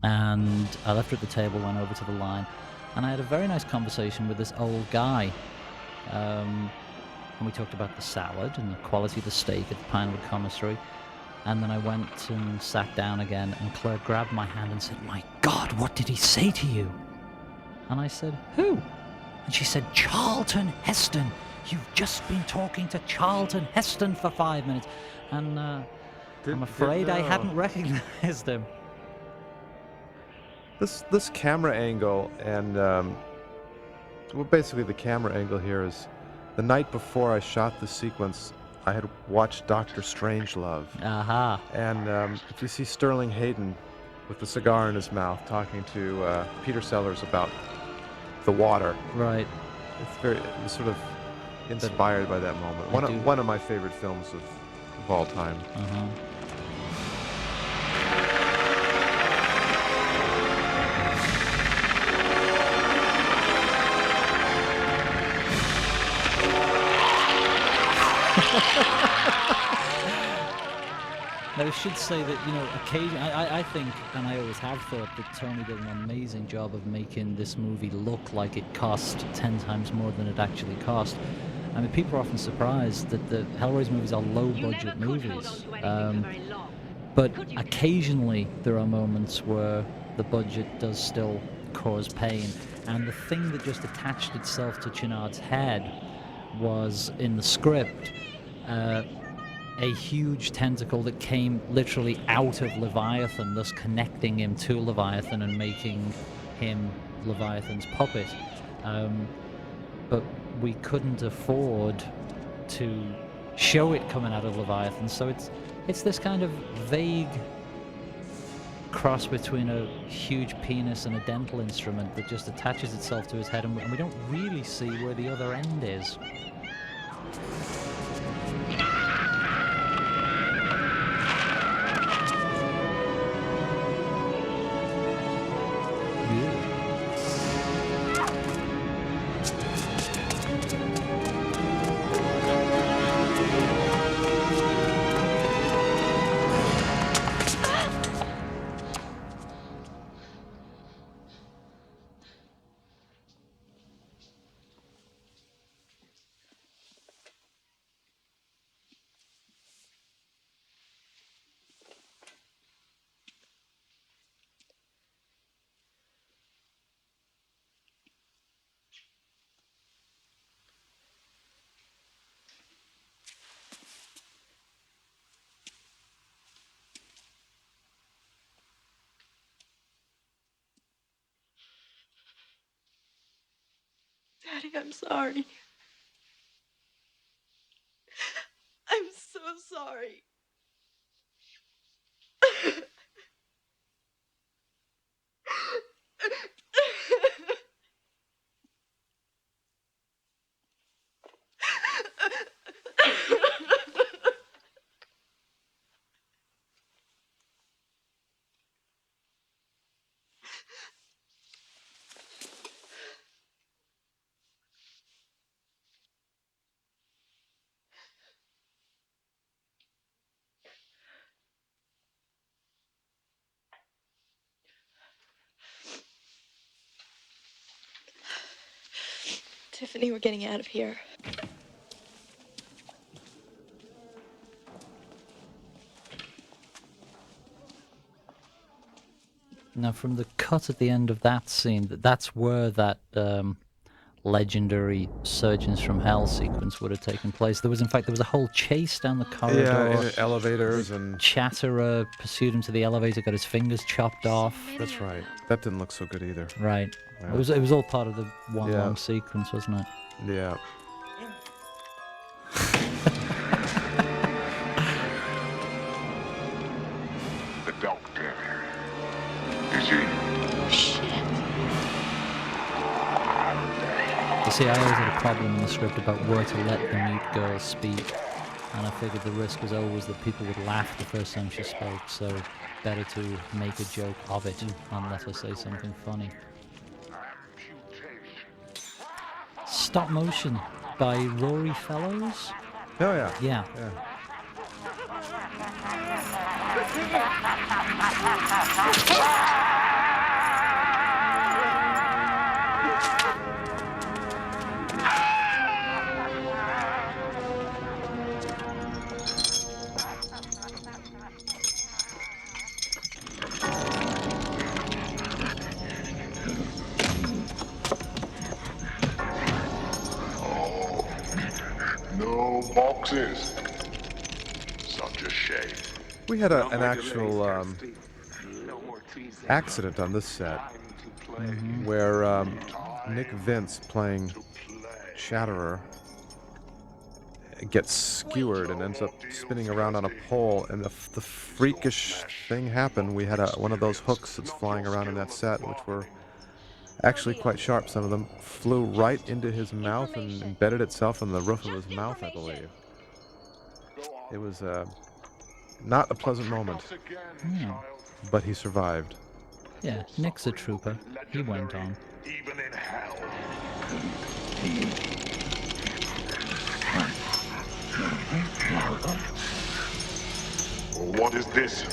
And I left her at the table, went over to the line, and I had a very nice conversation with this old guy. And we talked about the salad and the quality of the steak at the Pinewood Commissary. And then I went and sat down again, and Claire grabbed my hand and said, "My God, what did he say to you?" And I said, "Who?" And she said, "Charlton Heston. You've just been talking to Charlton Heston for 5 minutes." And I'm afraid I hadn't recognized him. This camera angle and well, basically the camera angle here is the night before I shot the sequence, I had watched Dr. Strangelove. Aha. And if you see Sterling Hayden with the cigar in his mouth talking to Peter Sellers about the water. Right. It's sort of inspired by that moment. One of my favorite films of all time. Uh-huh. Now, I should say that, you know, occasionally, I think, and I always have thought, that Tony did an amazing job of making this movie look like it cost 10 times more than it actually cost. I mean, people are often surprised that the Hellraiser movies are low-budget movies. But occasionally there are moments where the budget does still cause pain. And the thing that just attached itself to Chenard's head was, in the script, a huge tentacle that came literally out of Leviathan, thus connecting him to Leviathan and making him Leviathan's puppet. But we couldn't afford to show it coming out of Leviathan, so it's this kind of vague cross between a huge penis and a dental instrument that just attaches itself to his head, and we don't really see where the other end is. Daddy, I'm sorry. I'm so sorry. Tiffany, we're getting out of here. Now, from the cut at the end of that scene, that's where that legendary Surgeons from Hell sequence would have taken place. There was a whole chase down the corridor. Yeah, in elevators, and Chatterer pursued him to the elevator, got his fingers chopped off. That's right. That didn't look so good either. Right. Yeah. It was all part of the one long sequence, wasn't it? Yeah. The doctor. Is he? You see, I always had a problem in the script about where to let the mute girl speak, and I figured the risk was always that people would laugh the first time she spoke, so better to make a joke of it and let her say something funny. Stop motion by Rory Fellows? Oh, yeah. Yeah. No boxes. Such a shame. We had an actual accident on this set where Nick Vince, playing Chatterer, gets skewered and ends up spinning around on a pole, and the freakish thing happened. We had one of those hooks that's flying around in that set, which were actually quite sharp. Some of them flew right into his mouth and embedded itself in the roof of his mouth, I believe. It was not a pleasant moment, but he survived. Yeah, Nick's a trooper. He went on. Even in hell. What is this?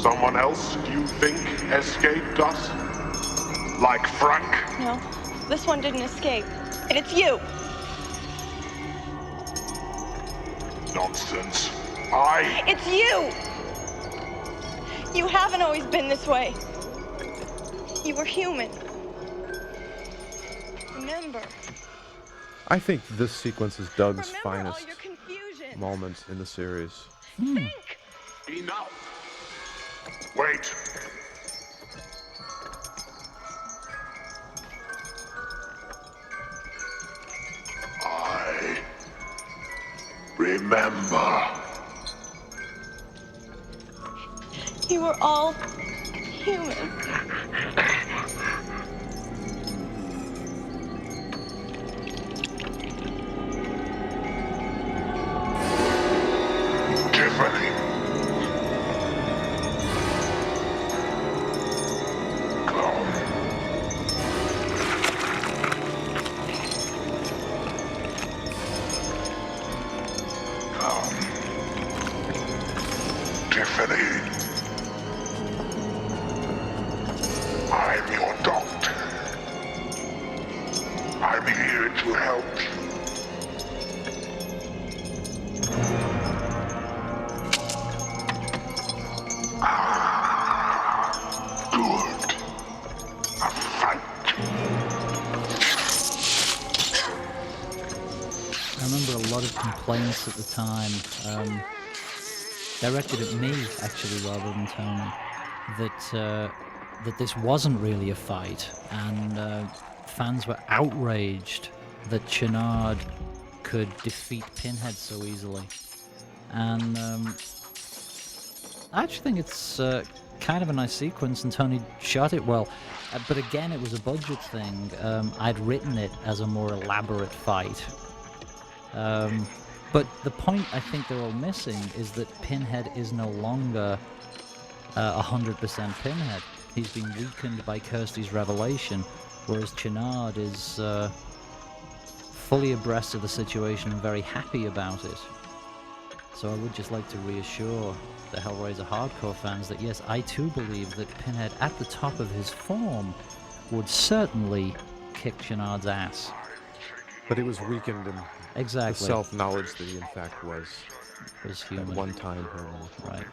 Someone else, do you think, escaped us? Like Frank? No, this one didn't escape. And it's you! Nonsense. It's you! You haven't always been this way. You were human. Remember. I think this sequence is Doug's finest moment in the series. Enough! Wait! I remember. You were all human. Tiffany. Come. Come. Tiffany. I'm your doctor. I'm here to help you. Good. A fight. I remember a lot of complaints at the time, directed at me actually rather than Tony, that this wasn't really a fight, and fans were outraged that Chennard could defeat Pinhead so easily. And I actually think it's kind of a nice sequence, and Tony shot it well. But again, it was a budget thing. I'd written it as a more elaborate fight. But the point I think they're all missing is that Pinhead is no longer 100% Pinhead. He's been weakened by Kirsty's revelation, whereas Chennard is fully abreast of the situation and very happy about it. So I would just like to reassure the Hellraiser hardcore fans that yes, I too believe that Pinhead, at the top of his form, would certainly kick Chennard's ass. But he was weakened in exactly the self-knowledge that he in fact was human. At one time human. Right.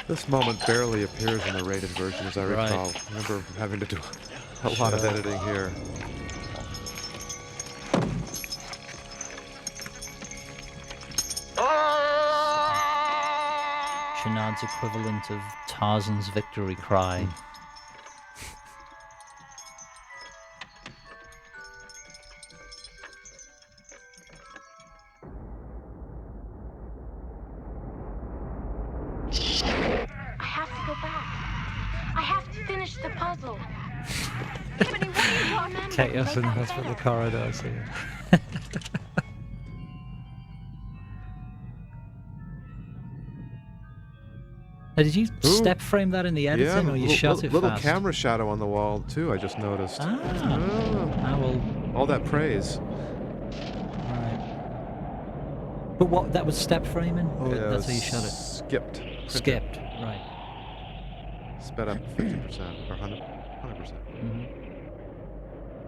This moment barely appears in the rated version, as I recall. I remember having to do a lot of editing here. Chennard's equivalent of Tarzan's victory cry. Chaos in the hospital corridors here. Did you step frame that in the editing, or you shot it little fast? camera shadow on the wall too. I just noticed. All that praise. Right. But what? That was step framing, or that's how you shot it? Skipped. Skipped. Right. Sped up 50% or 100%. Mm-hmm.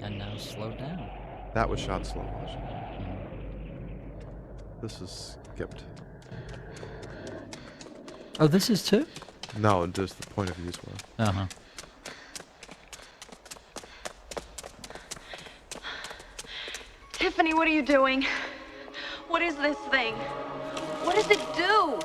And now slowed down. That was shot slow motion. This is skipped. Oh, this is too? No, just the point of views were. Uh-huh. Tiffany, what are you doing? What is this thing? What does it do?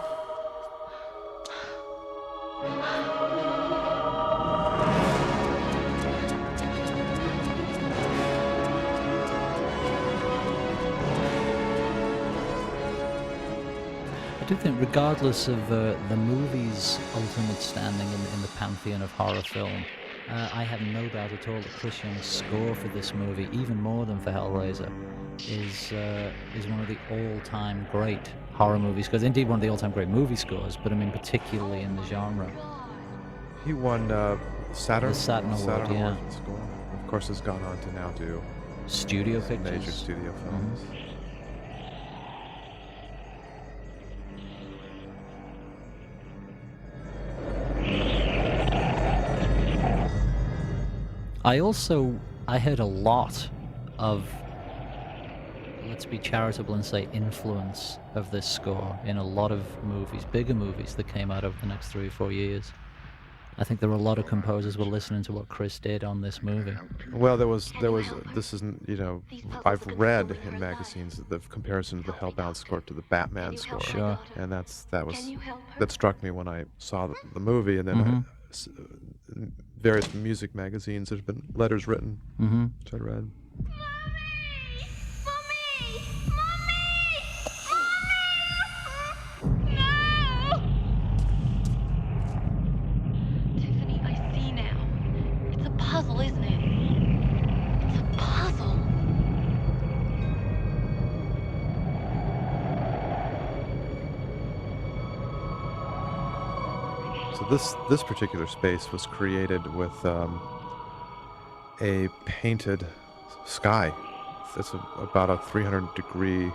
do think, regardless of the movie's ultimate standing in the pantheon of horror film, I have no doubt at all that Chris Young's score for this movie, even more than for Hellraiser, is one of the all-time great horror movie scores. Indeed, one of the all-time great movie scores, but I mean particularly in the genre. He won Saturn? The Saturn Award, yeah. Score. Of course, has gone on to now do studio pictures. Major studio films. Mm-hmm. I heard a lot of, let's be charitable and say, influence of this score in a lot of movies, bigger movies that came out over the next 3 or 4 years. I think there were a lot of composers were listening to what Chris did on this movie. Well, there was. This isn't. I've read in magazines the comparison of the Hellbound score to the Batman score. Sure. And that struck me when I saw the movie, and then in various music magazines, there's been letters written, which I read. Puzzle, isn't it? It's a puzzle. So this particular space was created with a painted sky. It's about a 300-degree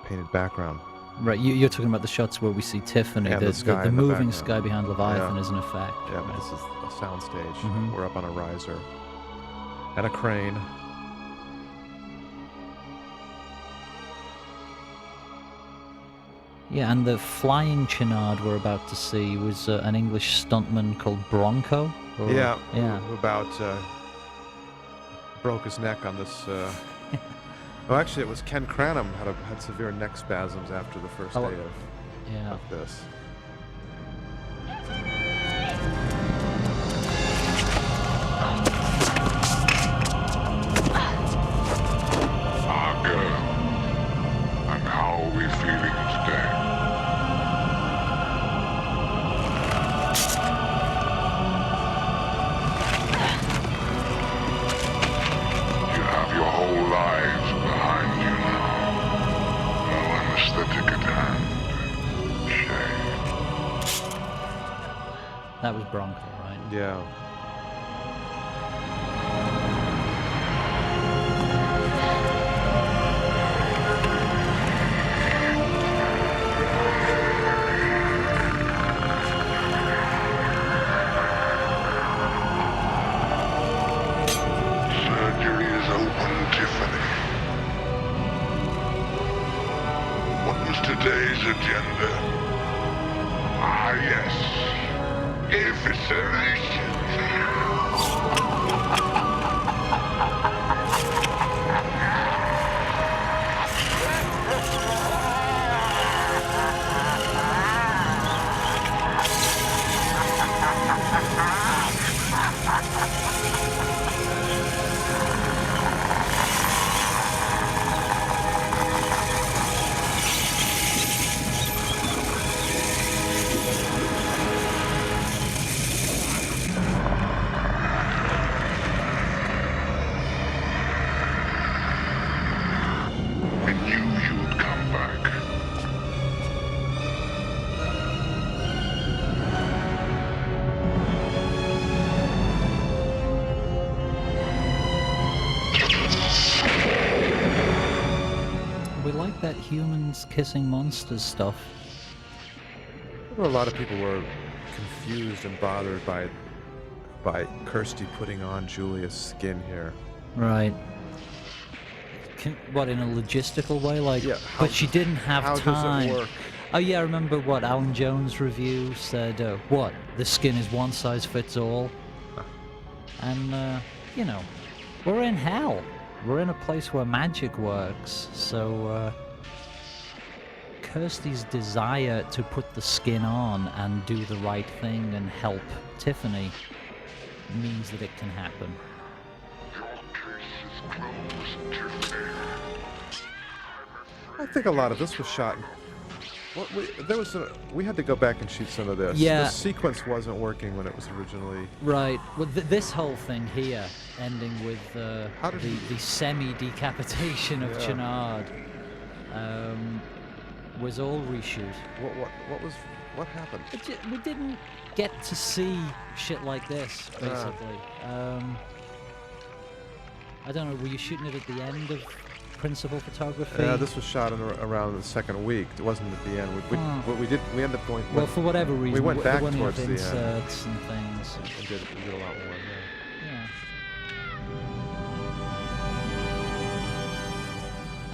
painted background. Right, you're talking about the shots where we see Tiffany, and the moving sky behind Leviathan is an effect. Yeah, but this is a sound stage. We're up on a riser and a crane. Yeah, and the flying Chenard we're about to see was an English stuntman called Bronco. Who about broke his neck on this. Well, actually, it was Ken Cranham had severe neck spasms after the first day of this. Our girl. And how are we feeling today? You have your whole lives behind you now. No anesthetic at hand. Shame. That was Bronco, right? Yeah. Surgery is open, Tiffany. What was today's agenda? Ah, yes. Evisceration. I knew you'd come back. We like that humans kissing monsters stuff. Well, a lot of people were confused and bothered by Kirsty putting on Julia's skin here. Right. What, in a logistical way? Like, Yeah, but she didn't have how time. does it work? Oh yeah, I remember what Alan Jones' review said. What, the skin is one size fits all? And we're in hell. We're in a place where magic works. So Kirsty's desire to put the skin on and do the right thing and help Tiffany means that it can happen. I think a lot of this was shot We had to go back and shoot some of this. Yeah. The sequence wasn't working when it was originally. Right. Well, this whole thing here, ending with the semi-decapitation of Chenard, was all reshoot. What happened? We didn't get to see shit like this, basically. I don't know. Were you shooting it at the end of principal photography? Yeah, this was shot around the second week. It wasn't at the end. We ended up going. Well, for whatever reason, we went back towards the end. Inserts and things. We did a lot more. Yeah.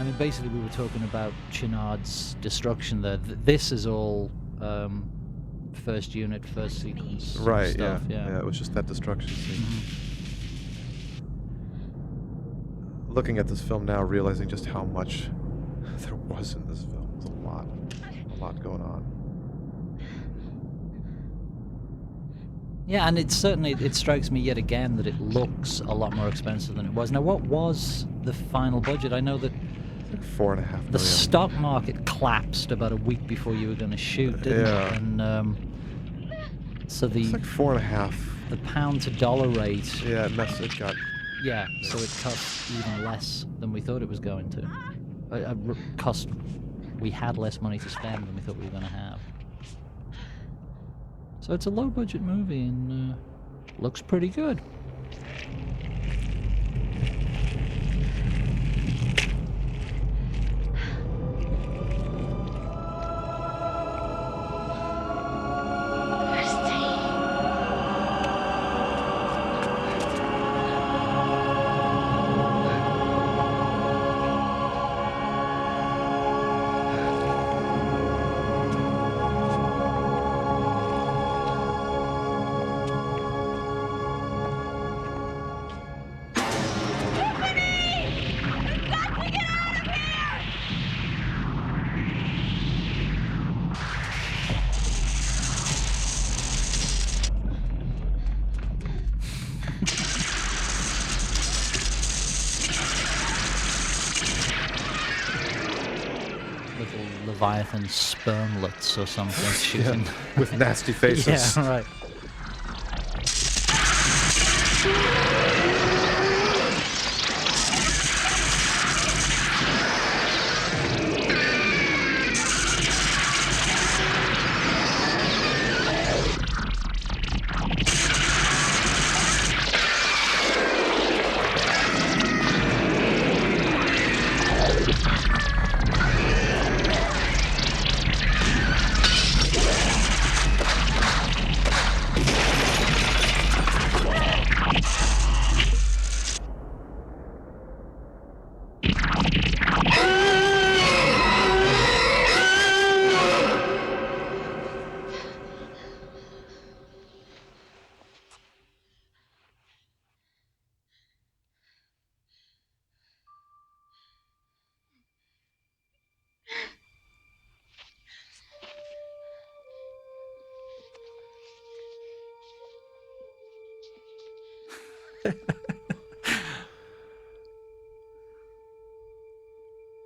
I mean, basically, we were talking about Chenard's destruction there. This is all first unit, first sequence Right. stuff. Yeah. It was just that destruction scene. Looking at this film now, realizing just how much there was in this film. There's a lot going on. Yeah, and it strikes me yet again that it looks a lot more expensive than it was. Now, what was the final budget? I know that like $4.5 million. The stock market collapsed about a week before you were going to shoot, didn't it? And so it's like 4.5. The pound to dollar rate. Yeah, it got. Yeah, so it cost even less than we thought it was going to. We had less money to spend than we thought we were going to have. So it's a low-budget movie and looks pretty good. Leviathan spermlets or something shooting. With nasty faces. Yeah, right.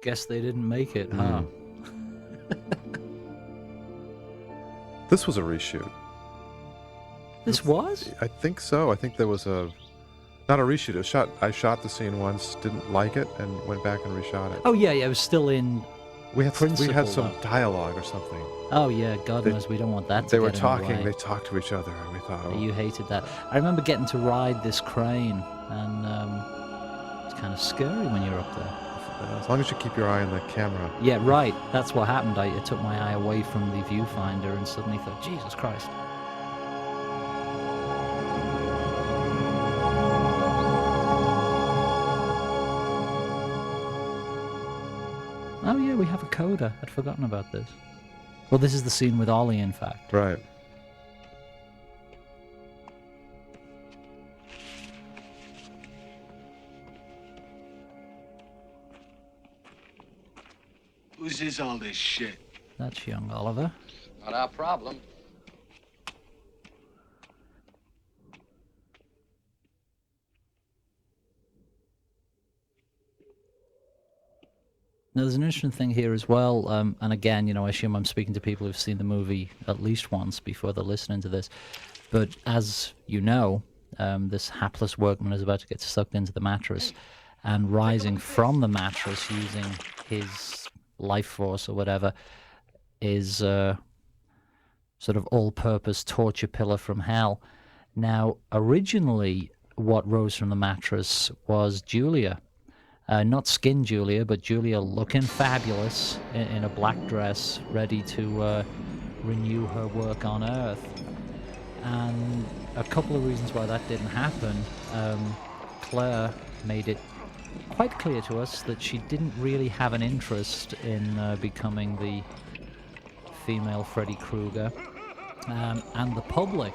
Guess they didn't make it, huh? This was a reshoot. This was? I think so. I think there was not a reshoot. It was shot. I shot the scene once, didn't like it, and went back and reshot it. Oh yeah, it was still in. We had some though. dialogue or something. Oh yeah, God knows we don't want that. They were talking. They talked to each other, and we thought, oh. You hated that. I remember getting to ride this crane, and it's kind of scary when you're up there. As long as you keep your eye on the camera. Yeah, right. That's what happened. I took my eye away from the viewfinder and suddenly thought, Jesus Christ. Oh yeah, we have a coda. I'd forgotten about this. Well, this is the scene with Ollie, in fact. Right. Whose is all this shit? That's young Oliver. Not our problem. Now, there's an interesting thing here as well, and again, I assume I'm speaking to people who've seen the movie at least once before they're listening to this, but as you know, this hapless workman is about to get sucked into the mattress, and rising from the mattress using his life force or whatever is sort of all-purpose torture pillar from hell. Now, originally, what rose from the mattress was Julia. Not skin Julia, but Julia looking fabulous in a black dress, ready to renew her work on Earth. And a couple of reasons why that didn't happen. Claire made it quite clear to us that she didn't really have an interest in becoming the female Freddy Krueger. And the public,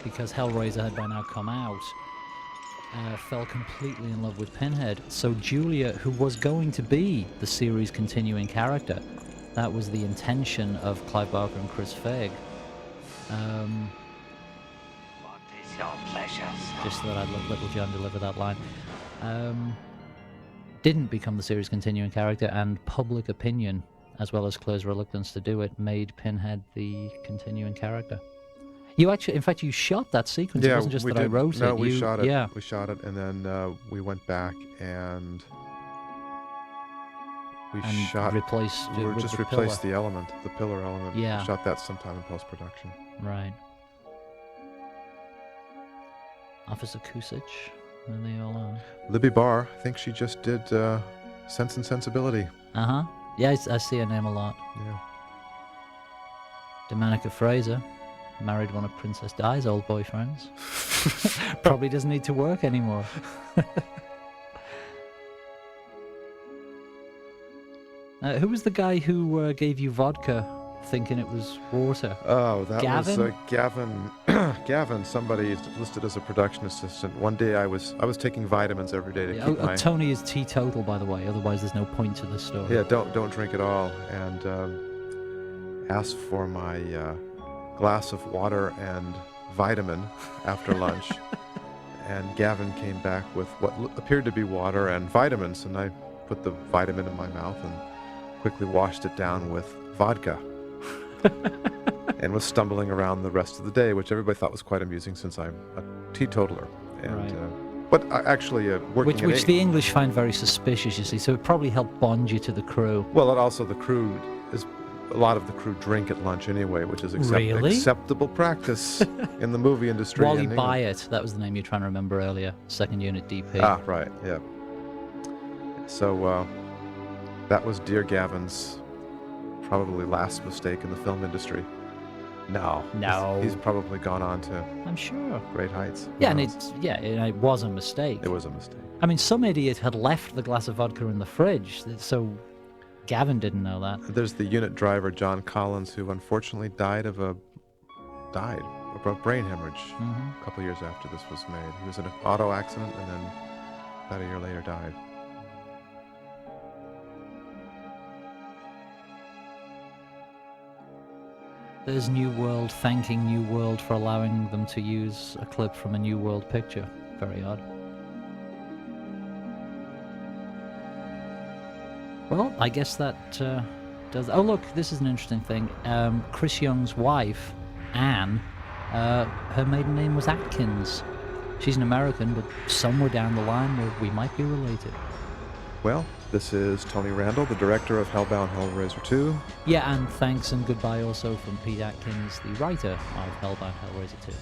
because Hellraiser had by now come out, fell completely in love with Pinhead. So Julia, who was going to be the series' continuing character, that was the intention of Clive Barker and Chris Feig. What is your pleasure? Just so that I'd let Little John deliver that line. Didn't become the series' continuing character, and public opinion, as well as Claire's reluctance to do it, made Pinhead the continuing character. You actually, in fact, you shot that sequence. It wasn't just that I wrote it. No, we shot it. Yeah. We shot it, and then we went back and replaced it with just the replaced pillar. the element, the pillar element. Yeah. We shot that sometime in post-production. Right. Officer Kusich, there they all are. Libby Barr, I think she just did Sense and Sensibility. Uh-huh. Yeah, I see her name a lot. Yeah. Domenica Fraser, married one of Princess Di's old boyfriends. Probably doesn't need to work anymore. Who was the guy who gave you vodka thinking it was water? Oh, that Gavin? was Gavin. Gavin, somebody listed as a production assistant. One day I was taking vitamins every day to keep my... Tony is teetotal, by the way. Otherwise, there's no point to this story. Yeah, don't drink at all. And asked for my glass of water and vitamin after lunch. And Gavin came back with what appeared to be water and vitamins, and I put the vitamin in my mouth and quickly washed it down with vodka. And was stumbling around the rest of the day, which everybody thought was quite amusing since I'm a teetotaler. And, right. But actually working Which the English find very suspicious, you see, so it probably helped bond you to the crew. Well, and also the crew is... A lot of the crew drink at lunch anyway, which is acceptable practice in the movie industry. Wally Byatt, that was the name you were trying to remember earlier. Second unit DP. Ah, right, yeah. So that was Dear Gavin's probably last mistake in the film industry. No. He's probably gone on to... I'm sure. Great heights. Yeah, and it was a mistake. It was a mistake. I mean, some idiot had left the glass of vodka in the fridge, so... Gavin didn't know that. There's the unit driver, John Collins, who unfortunately died of a brain hemorrhage a couple of years after this was made. He was in an auto accident and then about a year later died. There's New World thanking New World for allowing them to use a clip from a New World picture. Very odd. Well, I guess that does... Oh, look, this is an interesting thing. Chris Young's wife, Anne, her maiden name was Atkins. She's an American, but somewhere down the line we might be related. Well, this is Tony Randall, the director of Hellbound Hellraiser II. Yeah, and thanks and goodbye also from Pete Atkins, the writer of Hellbound Hellraiser II.